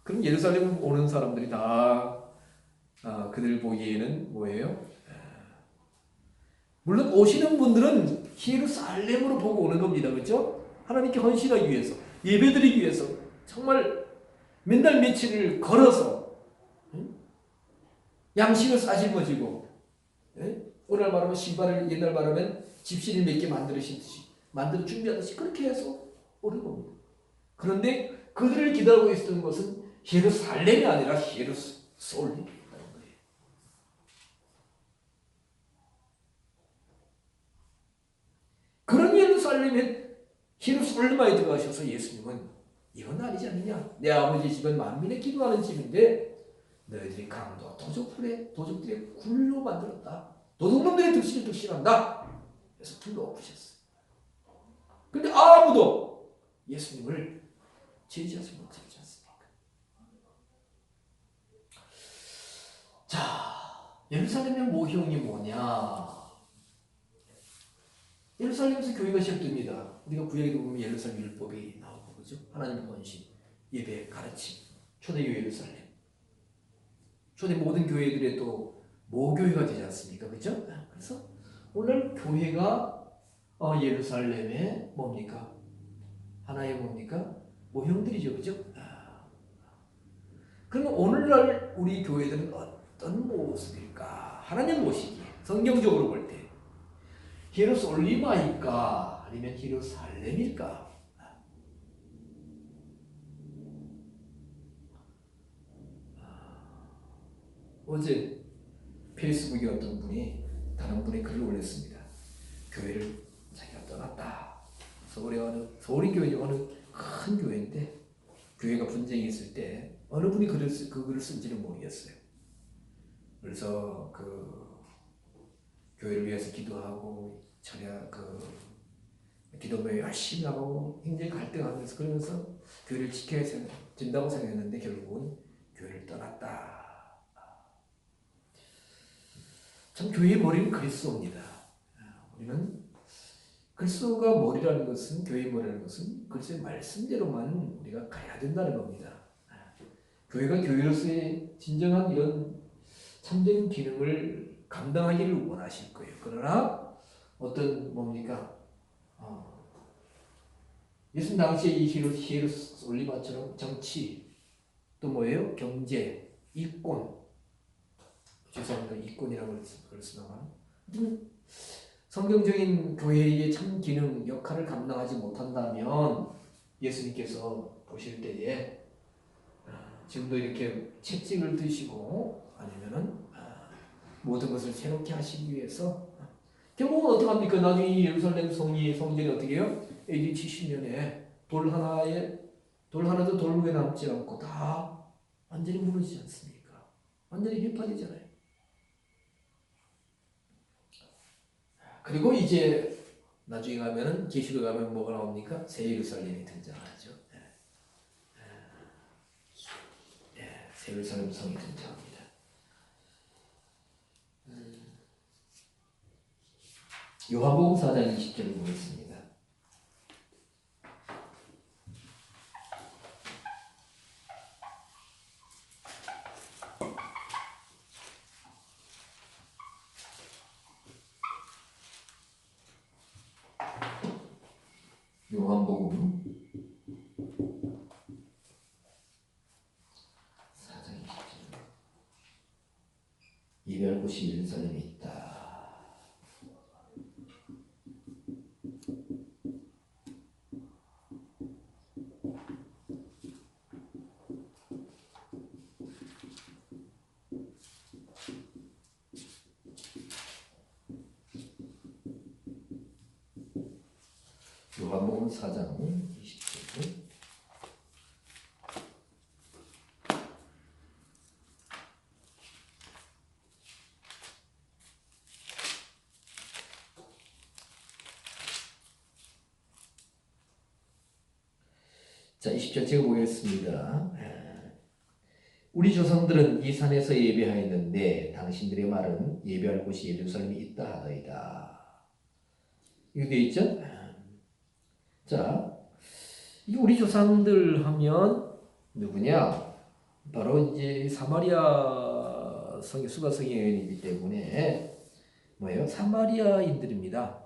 그럼 예루살렘 오는 사람들이 다 그들 보기에는 뭐예요? 물론 오시는 분들은 예루살렘으로 보고 오는 겁니다. 그렇죠? 하나님께 헌신하기 위해서, 예배드리기 위해서 정말 몇 날 며칠을 걸어서 양식을 싸짊어지고 오늘 말하면 신발을 옛날 말하면 집신을 몇 개 만들으시듯이 만들어 준비하듯이 그렇게 해서 오는 겁니다. 그런데 그들을 기다리고 있었던 것은 예루살렘이 아니라 예루솔렘이었다는 거예요. 그런 예루살렘에 예루솔렘에 들어가셔서 예수님은 이건 아니지 않느냐? 내 아버지 집은 만민의 기도하는 집인데 너희들이 강도와 도적들의 굴로 만들었다. 도둑놈들의 득실을 득실한다. 그래서 불러 엎으셨어요. 그런데 아무도 예수님을 제지하지 못하지 않습니까? 자, 예루살렘의 모형이 뭐냐? 예루살렘에서 교회가 시작됩니다. 우리가 구약에 보면 예루살렘 율법이 나오고 그죠? 하나님의 헌신, 예배, 가르침, 초대교회 예루살렘. 초대 모든 교회들의 또 모교회가 되지 않습니까? 그죠? 그래서 오늘 교회가 예루살렘의 뭡니까? 하나의 뭡니까? 모형들이죠. 그죠? 그럼 오늘날 우리 교회들은 어떤 모습일까? 하나님 모시기에 성경적으로 볼 때 예루솔리마일까? 아니면 예루살렘일까? 어제 페이스북에 어떤 분이 다른 분이 글을 올렸습니다. 교회를 자기가 떠났다. 서울이 교회 어느 큰 교회인데 교회가 분쟁이 있을 때 어느 분이 그 글을 쓴지는 모르겠어요. 그래서 그 교회를 위해서 기도하고 기도모에 열심히 하고 굉장히 갈등하면서 그러면서 교회를 지켜야 된다고 생각했는데 결국은 교회를 떠났다. 참 교회의 머리는 그리스도입니다. 우리는 그리스도가 머리라는 것은 교회의 머리라는 것은 그리스도의 말씀대로만 우리가 가야 된다는 겁니다. 교회가 교회로서의 진정한 이런 참된 기능을 감당하기를 원하실 거예요. 그러나 어떤 뭡니까? 예수님 당시에 이 히에로솔리마처럼 정치 또 뭐예요? 경제, 이권 죄송합니다. 이권이라고 그랬으나 성경적인 교회의 참 기능 역할을 감당하지 못한다면 예수님께서 보실 때에 지금도 이렇게 채찍을 드시고 아니면은 모든 것을 새롭게 하시기 위해서 결국은 어떻게 합니까? 나중에 이 예루살렘 성전이 어떻게 해요? AD 70년에 돌 하나도 돌 위에 남지 않고 다 완전히 무너지지 않습니까? 완전히 회파되잖아요. 그리고 이제 나중에 가면은 계시록 가면 뭐가 나옵니까? 새 예루살렘이 등장하죠. 새 예루살렘 성이 등장합니다. 요한복음 4장 20절을 보겠습니다. 요한복음 4장 20절 이별 곳이 예루살렘에 있다. 요한복음 4장 20절 자, 20절 제가 보겠습니다. 우리 조상들은 이 산에서 예배하였는데 당신들의 말은 예배할 곳이 예루살렘에 있다 하더이다. 이거 되어 있죠? 자, 이 우리 조상들 하면 누구냐? 바로 이제 사마리아 수가 성의 여인이기 때문에 뭐예요? 사마리아인들입니다.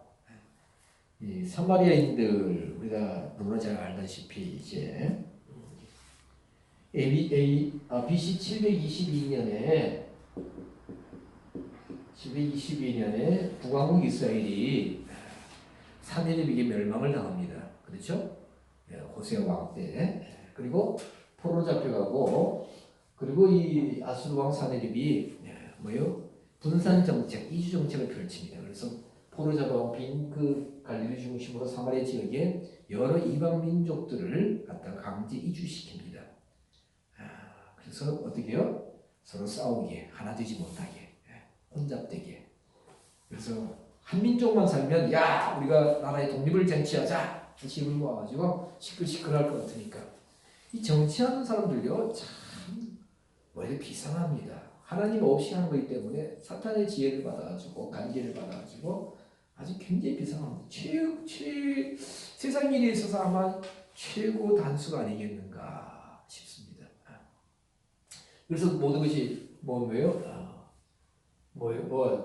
이 사마리아인들 우리가 너무나 잘 알다시피 이제 BC 722년에 북왕국 이스라엘이 사내립에게 멸망을 당합니다. 그렇죠? 호세아 왕 때. 그리고 포로 잡혀가고 그리고 이 아수르 왕 사내립이 뭐요? 분산 정책, 이주 정책을 펼칩니다. 그래서 포로 잡아온 빈 그 갈릴리 중심으로 사마리아 지역에 여러 이방 민족들을 갖다가 강제 이주시킵니다. 그래서 어떻게 해요? 서로 싸우게, 하나 되지 못하게, 혼잡되게. 그래서 한 민족만 살면 야 우리가 나라의 독립을 쟁취하자 힘을 모아가지고 시끌시끌할 것 같으니까 이 정치하는 사람들요 참 머리 비상합니다. 하나님 없이 하는 거기 때문에 사탄의 지혜를 받아가지고 관계를 받아가지고 아주 굉장히 비상합니다. 세상 일에 있어서 아마 최고 단수가 아니겠는가 싶습니다. 그래서 모든 것이 뭐예요?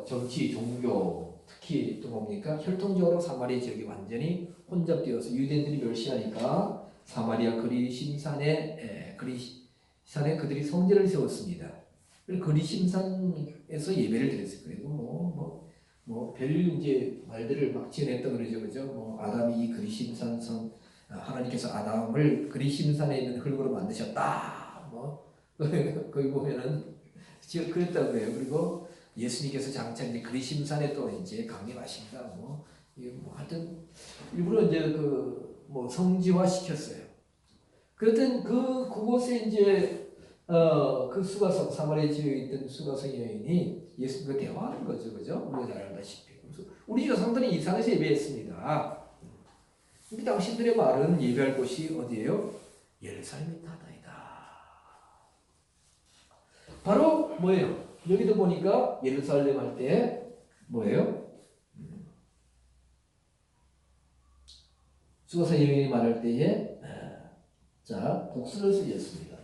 정치, 종교, 특히 또 뭡니까? 혈통적으로 사마리아 지역이 완전히 혼잡되어서 유대인들이 멸시하니까 사마리아 그리심산에 그들이 성전을 세웠습니다. 그리심산에서 예배를 드렸어요. 그리고 별 이제 말들을 막 지어냈다 그러죠, 그죠? 아담이 이 그리심산 성 하나님께서 아담을 그리심산에 있는 흙으로 만드셨다. 거기 보면은 그랬다고 그래요. 그리고 예수님께서 장차 이제 그리심산에 또 이제 강림하신다. 하여튼 일부러 이제 성지화 시켰어요. 그랬더니 그곳에 이제 그 수가성 사마리아 지역에 있던 수가성 여인이 예수님과 대화하는 거죠, 그죠? 우리가 잘 알다시피. 그래서 우리 조상들은 이 산에서 예배했습니다. 근데 당신들의 말은 예배할 곳이 어디예요? 예루살렘이다이다. 바로 뭐예요? 여기도 보니까 예루살렘 할 때 뭐예요? 수가성 여인이 말할 때에 자 복수를 쓰였습니다.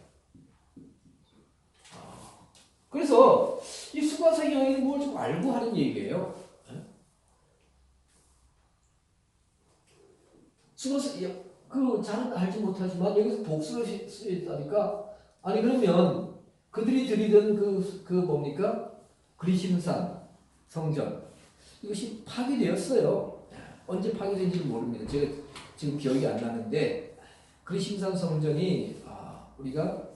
그래서 이 수가성 여인이 뭘 좀 알고 하는 얘기예요. 수가성 그 잘은 알지 못하지만 여기서 복수를 쓰였다니까 아니 그러면 그들이 드리던 그 뭡니까? 그리심산 성전 이것이 파괴되었어요. 언제 파괴된지는 모릅니다. 제가 지금 기억이 안 나는데 그리심산 성전이 우리가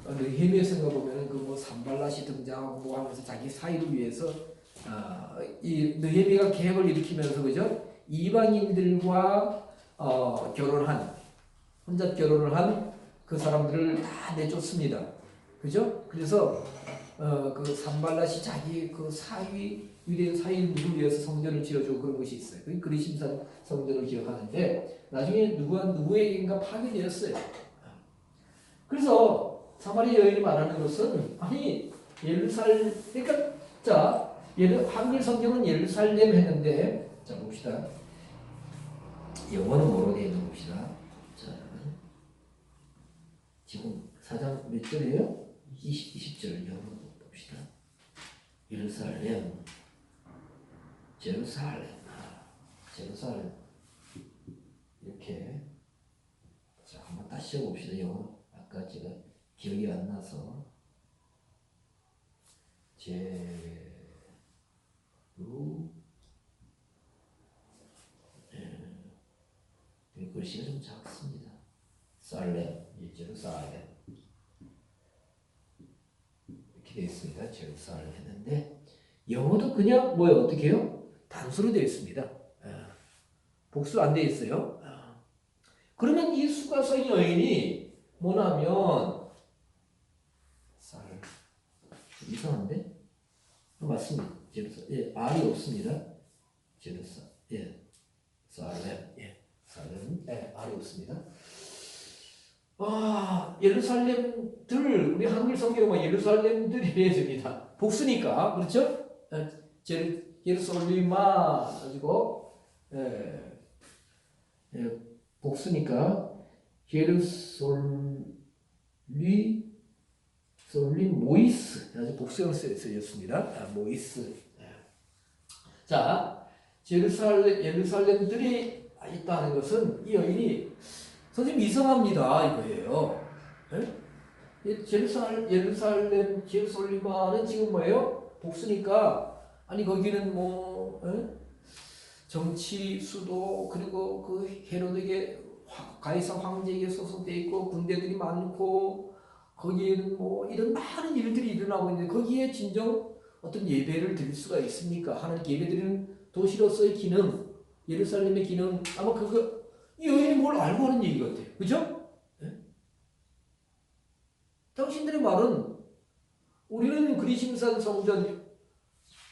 느헤미야서인가 보면은 그 뭐 산발랏이 등장하고 뭐 하면서 자기 사위를 위해서 이 느헤미야가 계획을 일으키면서 그죠? 이방인들과 결혼한 혼잡 결혼을 한 그 사람들을 다 내쫓습니다. 그죠? 그래서 그 산발랏이 자기 그 사위 유대인 사위를 위해서 성전을 지어주고 그런 것이 있어요. 그 그리심산 성전을 기억하는데 나중에 누구에게인가 파괴되었어요. 그래서 사마리아 여인이 말하는 것은 아니 예루살렘 그러니까 자 한글 성경은 예루살렘 했는데 자 봅시다. 영어는 뭐로 되어 있는 봅시다. 자 지금 4장 몇 절이에요? 20절 영어 봅시다. 예루살렘 제루살렘 이렇게 자 한번 다시 해봅시다. 영어 아까 제가 기억이 안 나서 글씨가 좀 작습니다. 살렘, 제루살렘 이렇게 되어 있습니다. 제루살렘 했는데 영어도 그냥 뭐예요? 어떻게 해요? 단수로 되어 있습니다. 복수 안 되어 있어요. 그러면 이 수가성 여인이 뭐냐면 이상한데? 맞습니다. 제루살렘. R이 없습니다. 제루살렘. 살렘. R이 없습니다. 예루살렘들 우리 한글 성경은 예루살렘들이 되어집니다. 복수니까 그렇죠? 예루살렘아 가지고 복수니까 솔림 모이스 아주 복수형 쓰였습니다. 모이스. 자 예루살렘들이 있다는 것은 이 여인이 선생님 이상합니다 이거예요. 예루살렘은 지금 뭐예요? 복수니까 아니 거기는 뭐 정치 수도 그리고 그 헤로드에게 가이사 황제에게 소속돼 있고 군대들이 많고 거기에는 뭐 이런 많은 일들이 일어나고 있는데 거기에 진정 어떤 예배를 드릴 수가 있습니까? 하나님 예배드리는 도시로서의 기능, 예루살렘의 기능 아마 이 여인이 뭘 알고 하는 얘기 같아요. 그죠? 당신들의 말은 우리는 그리심산 성전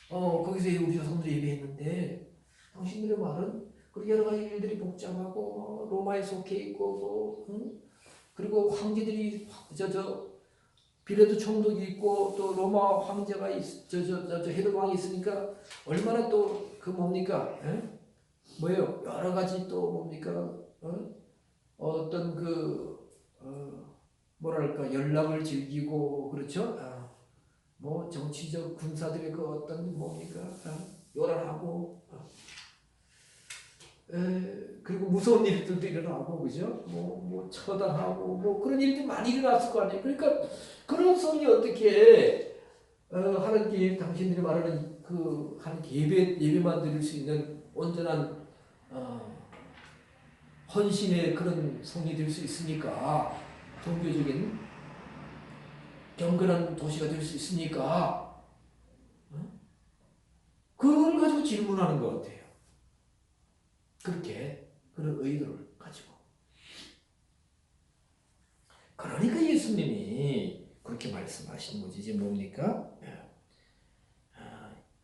거기서 우리 성전 예배했는데 당신들의 말은 그렇게 여러 가지 일들이 복잡하고 로마에 속해 있고 그리고 황제들이 비레도 총독이 있고 또 로마 황제가 헤롯 왕이 있으니까 얼마나 또 그 뭡니까 뭐예요 여러 가지 또 뭡니까 어떤 뭐랄까 연락을 즐기고 그렇죠 뭐 정치적 군사들의 그 어떤 뭡니까 요란하고 그리고 무서운 일들도 일어나고 그죠? 뭐 처단하고 뭐 그런 일들이 많이 일어났을 거 아니에요. 그러니까 그런 성이 어떻게 하나님께 당신들이 말하는 그 하나님 예배만 드릴 수 있는 온전한 헌신의 그런 성이 될 수 있습니까? 종교적인 경건한 도시가 될 수 있습니까? 그걸 가지고 질문하는 것 같아요. 그렇게 그런 의도를 가지고 그러니까 예수님이 그렇게 말씀하시는 거지. 이제 뭡니까?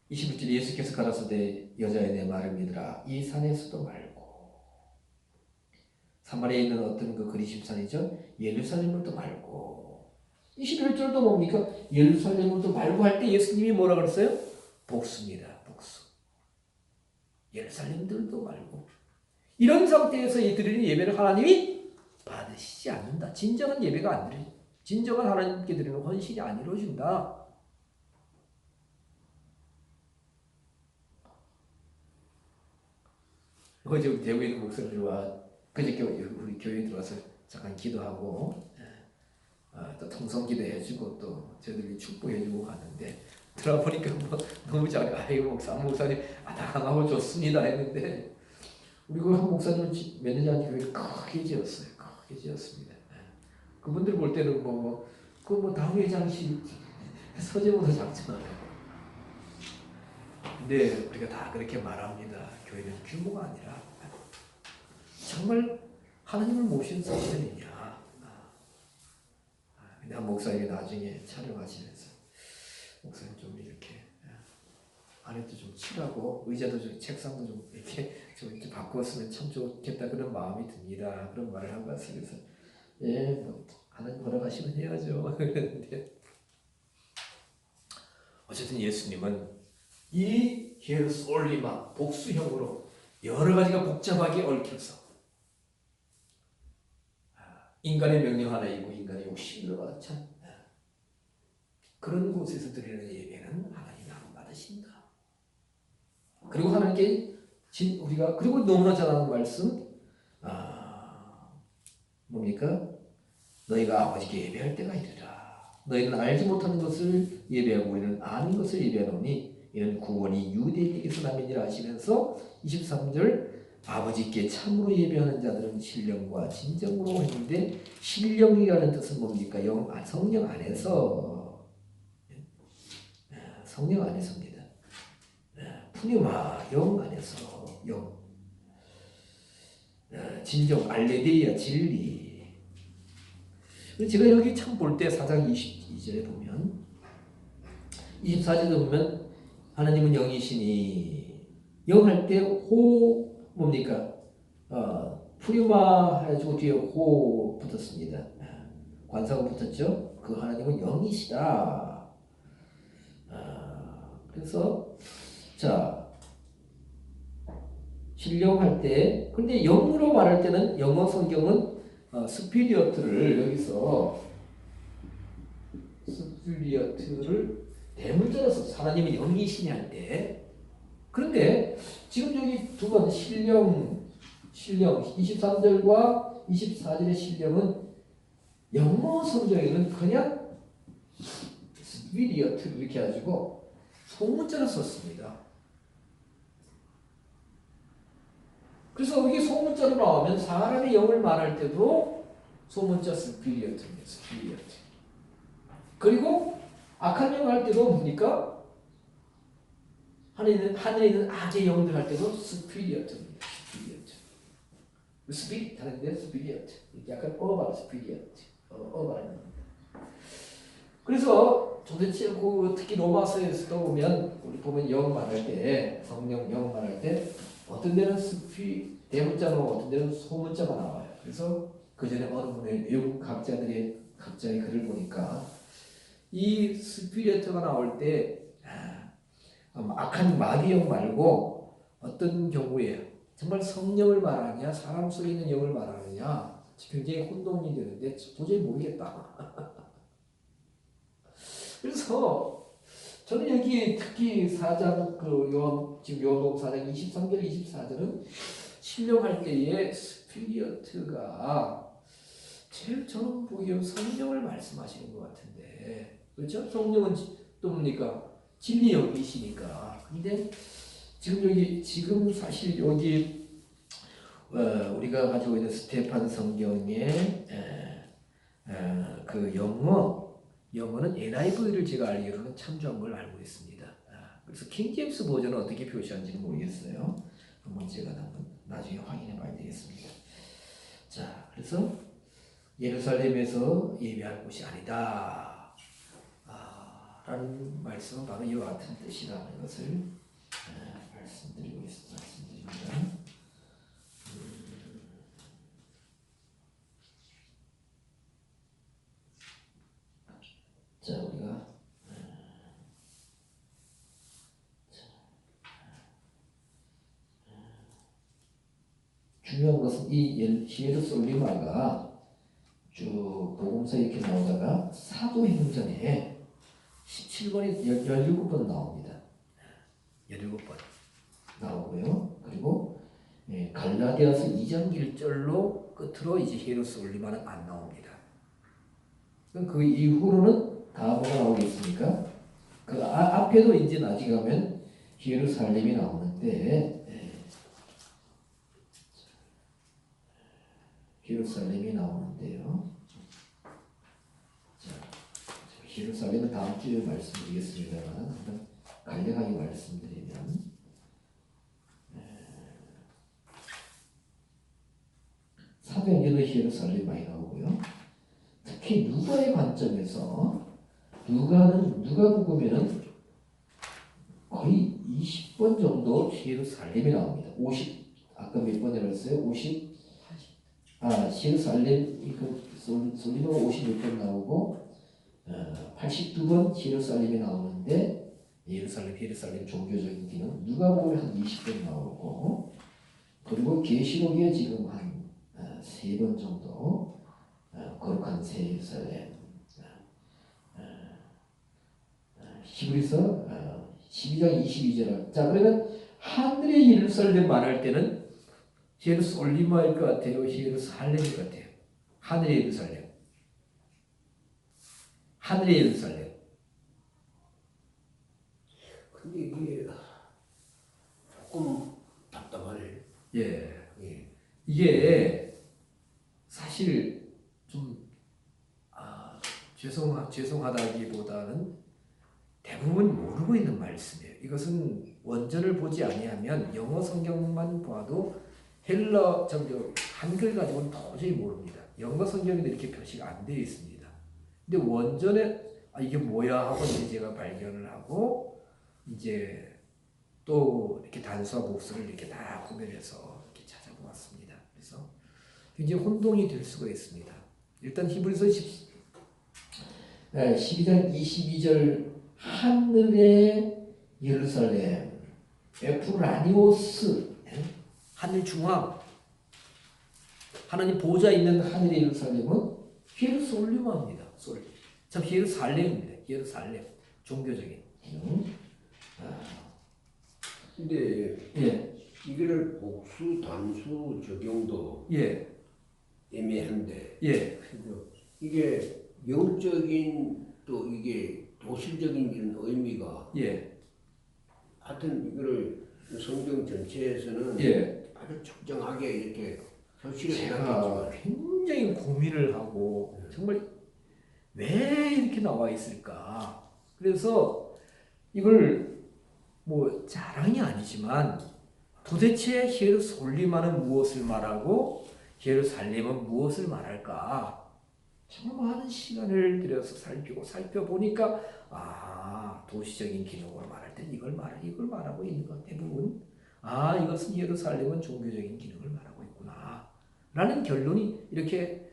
21절 예수께서 가라사대 여자의 내 말을 믿으라. 이 산에서도 말고 사마리아에 있는 어떤 그 그리심산이죠. 예루살렘을도 말고 21절도 뭡니까? 예루살렘을도 말고 할 때 예수님이 뭐라 그랬어요? 복수입니다. 복수. 예루살렘들도 말고 이런 상태에서 이 드리는 예배를 하나님이 받으시지 않는다. 진정한 예배가 안 드려. 진정한 하나님께 드리는 헌신이 안 이루어진다. 어제 우리 대구에 있는 목사님과 그저께 우리 교회에 들어와서 잠깐 기도하고 또 통성기도 해주고 또 저희들이 축복해주고 갔는데 들어보니까 뭐 너무 잘해. 아이고 목사님 아담하고 좋습니다 했는데 우리 그 한 목사님은 몇 년 전에 교회를 크게 지었어요. 크게 지었습니다. 그분들 볼 때는 그 당회장실 서재보다 작잖아요. 근데 우리가 다 그렇게 말합니다. 교회는 규모가 아니라 정말 하나님을 모신 성전이냐. 근데 한 목사님이 나중에 촬영하시면서 목사님 좀 이렇게 안에도 좀 칠하고 의자도 좀 책상도 좀 이렇게 바꾸었으면 참 좋겠다 그런 마음이 듭니다. 그런 말을 한 것 같습니다. 그래서 뭐 하나님 걸어가시면 해야죠. 그런데 어쨌든 예수님은 이 히에로솔리마 복수형으로 여러 가지가 복잡하게 얽혀서 인간의 명령 하나이고 인간의 욕심으로 가득 찬 그런 곳에서 드리는 예배는 하나님 안 받으신다. 그리고 하나님께 우리가 그리고 너무나 잘 아는 말씀 뭡니까? 너희가 아버지께 예배할 때가 이르라. 너희는 알지 못하는 것을 예배하고 우리는 아는 것을 예배하노니 이는 구원이 유대인에게서 남이니라 하시면서 23절 아버지께 참으로 예배하는 자들은 신령과 진정으로 했는데 신령이라는 뜻은 뭡니까? 성령 안에서 성령 안에서입니다. 푸뉴마 영 안에서 영 진정 알레데이아 진리. 제가 여기 참 볼 때 4장 22절에 보면 24절에 보면 하나님은 영이시니 영할 때 호 뭡니까? 푸뉴마 해가지고 뒤에 호 붙었습니다. 관사가 붙었죠. 그 하나님은 영이시다. 그래서 자 신령할 때 근데 영으로 말할 때는 영어 성경은 스피리어트를 여기서 스피리어트를 대문자로서 하나님은 영이시니 할 때 그런데 지금 여기 두 번 신령 23절과 24절의 신령은 영어 성경에는 그냥 스피리어트를 이렇게 해가지고 소문자로 썼습니다. 그래서 이게 소문자로 나오면 사람의 영을 말할 때도 소문자 스피리어트입니다. 스피리어트. 그리고 악한 영 할 때도 뭡니까? 하늘에 있는 악의 영들 할 때도 스피리어트입니다. 스피리어트. 스피릿 하는데 스피리어트. 약간 어반 스피리어트. 어반. 그래서 도대체 특히 로마서에서도 보면 우리 보면 영 말할 때 성령 영 말할 때 어떤 데는 대문자가 나오고 어떤 데는 소문자가 나와요. 그래서 그 전에 어느 분의 외국 각자의 글을 보니까 이 스피리트가 나올 때 악한 마귀영 말고 어떤 경우에 정말 성령을 말하느냐 사람 속에 있는 영을 말하느냐 굉장히 혼돈이 되는데 도저히 모르겠다. 그래서 저는 여기 특히 4장 지금 요한복음 4장 23절 24절은 신령할 때의 스피리어트가 제일 저는 보기에 성령을 말씀하시는 것 같은데 그렇죠? 성령은 또 뭡니까? 진리 영이시니까. 근데 지금 사실 여기 우리가 가지고 있는 스테판 성경의 그 영어는 NIV를 제가 알기로는 참조한 걸 알고 있습니다. 그래서 킹제임스 버전은 어떻게 표시하는지는 모르겠어요. 한번 제가 나중에 확인해 봐야 되겠습니다. 자, 그래서 예루살렘에서 예배할 곳이 아니다. 라는 말씀은 바로 이와 같은 뜻이라는 것을 말씀드립니다. 자, 우리가 중요한 것은 이 히에로솔리마가 쭉 복음서 이렇게 나오다가 사도행전에 17번이 17번 나옵니다. 17번 나오고요. 그리고 갈라디아서 2장 1절로 끝으로 이제 히에로솔리마는 안 나옵니다. 그럼 그 이후로는 다 뭐가 나오겠습니까? 그 앞에도 이제 나중에 가면 예루살렘이 나오는데 예루살렘이 나오는데요. 자, 예루살렘은 다음 주에 말씀드리겠습니다만 한번 간략하게 말씀드리면 사도행전은 예루살렘 많이 나오고요. 특히 누가의 관점에서 누가복음에는 거의 20번 정도 예루살렘이 나옵니다. 50 아까 몇 번이라고 했어요? 50 예루살렘 솔리마가 56번 나오고 82번 예루살렘이 나오는데 예루살렘 종교적인 기능 누가복음에 한 20번 나오고 그리고 계시록에 지금 한 3번 정도 거룩한 새 예루살렘 히브리서 12장 22절 자 그러면 하늘의 예루살렘 말할 때는 예루솔리마일 것 같아요? 예루살렘일 것 같아요? 하늘의 예루살렘 하늘의 예루살렘 근데 이게 조금 답답하네. 예. 예. 이게 사실 좀 죄송하다기보다는 대부분 모르고 있는 말씀이에요. 이것은 원전을 보지 아니하면 영어 성경만 봐도 헬러 한글 가지고는 도저히 모릅니다. 영어 성경에도 이렇게 표시가 안 되어 있습니다. 근데 원전에 이게 뭐야 하고 이제 제가 발견을 하고 이제 또 이렇게 단수와 복수를 이렇게 다 구별해서 이렇게 찾아보았습니다. 그래서 굉장히 혼동이 될 수가 있습니다. 일단 히브리서 12장 22절 하늘의 예루살렘 에프라니오스 하늘 중앙 하나님 보좌 있는 하늘의 예루살렘은 예루솔리마입니다. 참 예루살렘입니다. 예루살렘 종교적인 근데 예. 이거를 복수 단수 적용도 예. 애매한데 예. 이게 영적인 또 이게 도실적인 이런 의미가 예. 하여튼 이거를 성경 전체에서는 예. 아주 적정하게 이렇게 표시를 제가 해놨겠지만 굉장히 고민을 하고 정말 왜 이렇게 나와 있을까? 그래서 이걸 뭐 자랑이 아니지만 도대체 예루솔리마는 무엇을 말하고 예루살렘은 무엇을 말할까? 정말 많은 시간을 들여서 살펴보니까 도시적인 기능으로 말할 때 이걸 말하고 있는 것 대부분 이것은 예루살렘은 종교적인 기능을 말하고 있구나 라는 결론이 이렇게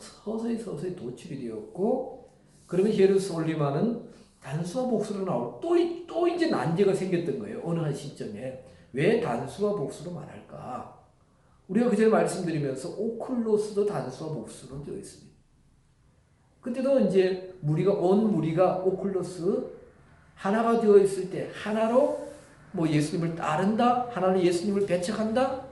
서서히 도출이 되었고 그러면 예루솔리마는 단수와 복수로 나올 또 이제 난제가 생겼던 거예요. 어느 한 시점에 왜 단수와 복수로 말할까? 우리가 그전에 말씀드리면서 오클로스도 단수와 복수로 되어 있습니다. 그때도 이제 온 무리가 오클로스 하나가 되어 있을 때 하나로 뭐 예수님을 따른다, 하나는 예수님을 배척한다.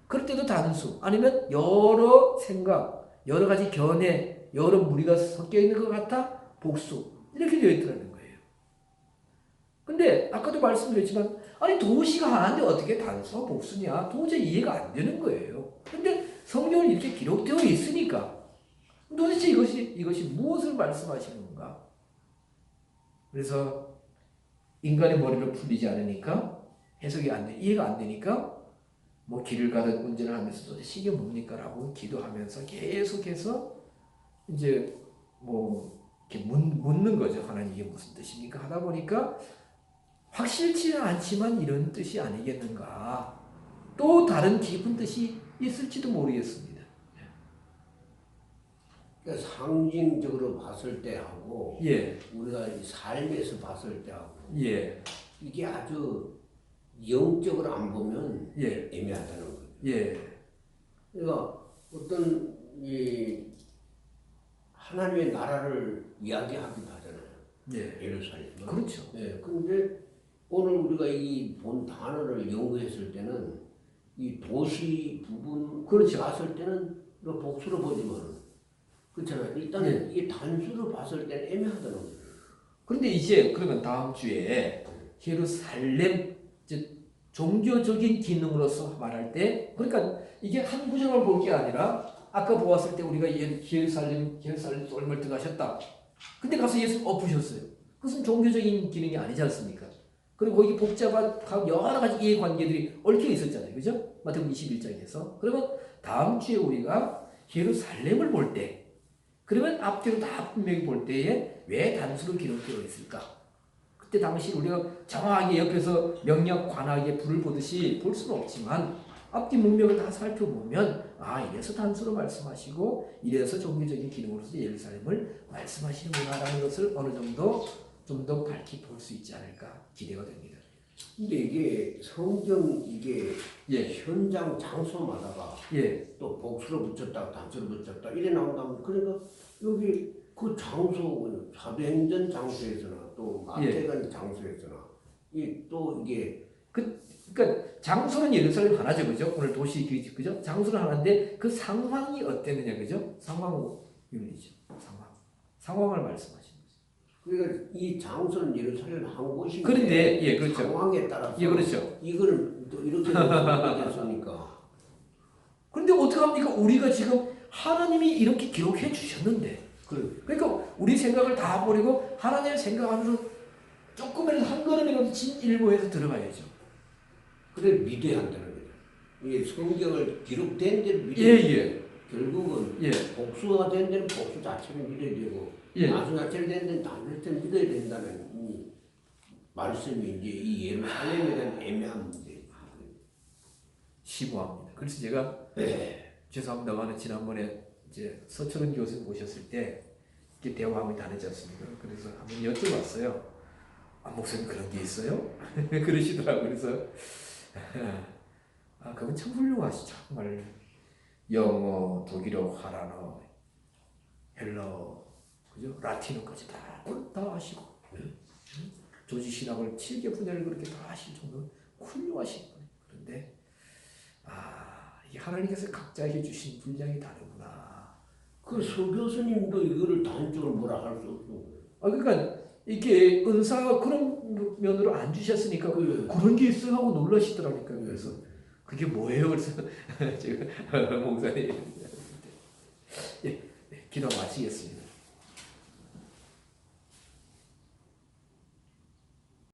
그럴 때도 단수 아니면 여러 생각, 여러 가지 견해, 여러 무리가 섞여 있는 것 같아 복수 이렇게 되어 있더라는 거예요. 근데 아까도 말씀드렸지만 도시가 하나인데 어떻게 단수와 복수냐 도저히 이해가 안 되는 거예요. 근데 성경은 이렇게 기록되어 있으니까 도대체 이것이 무엇을 말씀하시는 건가? 그래서 인간의 머리를 풀리지 않으니까 해석이 이해가 안 되니까 뭐 길을 가든 운전을 하면서 도대체 이게 뭡니까? 라고 기도하면서 계속해서 이제 뭐 이렇게 묻는 거죠. 하나님 이게 무슨 뜻입니까? 하다 보니까 확실치는 않지만 이런 뜻이 아니겠는가. 또 다른 깊은 뜻이 있을지도 모르겠습니다. 그러니까 상징적으로 봤을 때하고 예, 우리가 이 삶에서 봤을 때하고 예, 이게 아주 영적으로 안 보면 예, 애매하다는 거죠. 예, 그러니까 어떤 이 하나님의 나라를 이야기하기도 하잖아요. 예. 예루살렘. 그렇죠. 예. 근데 오늘 우리가 이 본 단어를 연구했을 때는 이 도시 부분 그렇죠. 봤을 때는 우리가 복수로 보지만 그렇잖아요. 일단은 이 단수로 봤을 때는 애매하다는 거죠. 그런데 이제 그러면 다음 주에 예루살렘 종교적인 기능으로서 말할 때 그러니까 이게 한 구절만 볼 게 아니라 아까 보았을 때 우리가 예루살렘 썰물 들어가셨다. 근데 가서 예수 엎으셨어요. 그것은 종교적인 기능이 아니지 않습니까? 그리고 거기 복잡한 여러 가지 이해관계들이 얽혀 있었잖아요. 그죠? 마태복음 21장에서. 그러면 다음 주에 우리가 예루살렘을 볼 때, 그러면 앞뒤로 다 분명히 볼 때에 왜 단수로 기록되어 있을까? 그때 당시 우리가 정확하게 옆에서 명령 관하게 불을 보듯이 볼 수는 없지만 앞뒤 문맥을 다 살펴보면 아 이래서 단수로 말씀하시고 이래서 종교적인 기능으로서 예루살렘을 말씀하시는구나라는 것을 어느 정도 좀 더 밝히 볼 수 있지 않을까 기대가 됩니다. 근데 이게 성경 이게 예. 현장 장소마다가 예. 또 복수로 붙였다 단수로 붙였다 이래 나온다면 그러니까 여기 그 장소 사도행전 장소에서나 또 마태간 장소에서나 이 또 이게 그러니까 장소는 예루살렘 하나죠, 그죠? 오늘 도시 그죠? 장소는 하나인데 그 상황이 어땠느냐, 그죠? 상황윤리죠. 상황을 말씀하시는 거죠. 그러니까 이 장소는 예루살렘 한 곳인데 그런데 예, 그렇죠. 상황에 따라서 예, 그렇죠. 이거를 또 이렇게 됐으니까. 그런데 어떻게 합니까? 우리가 지금 하나님이 이렇게 기록해 주셨는데, 그러니까 우리 생각을 다 버리고 하나님의 생각 안으로 조금이라도 한 걸음이라도 진일보해서 들어가야죠. 그래 믿어야 한다는 거죠. 이 성경을 기록된 대로 믿어야 예. 결국은 복수가 된 데는 복수 자체를 믿어야 되고 단수 자체를 된 데는 단수 자체를 믿어야 된다는 이 말씀이 이제 이 예루살렘에 대한 애매한 문제. 시구합니다. 그래서 제가 죄송합니다만 지난번에 이제 서철은 교수님 모셨을 때 이렇게 대화하면 다르지 않습니까? 그래서 한번 여쭤봤어요. 아, 목사님 그런 게 있어요? 그러시더라고요. 그래서 아, 그건 참 훌륭하시죠. 정말 영어, 독일어, 화란어, 헬러, 그죠? 라틴어까지 다 하시고 조지 신학을 7개 분야를 그렇게 다 하실 정도로 훌륭하신 분이에요. 그런데 이 하나님께서 각자에게 주신 분량이 다르구나. 그 서교수님도 이거를 단적으로 뭐라 할 수 없고. 그러니까 이렇게 은사가 그런 면으로 안 주셨으니까 그런 게 있어 하고 놀라시더라니까요. 그래서 그게 뭐예요? 그래서 제가 목사님 기도 마치겠습니다.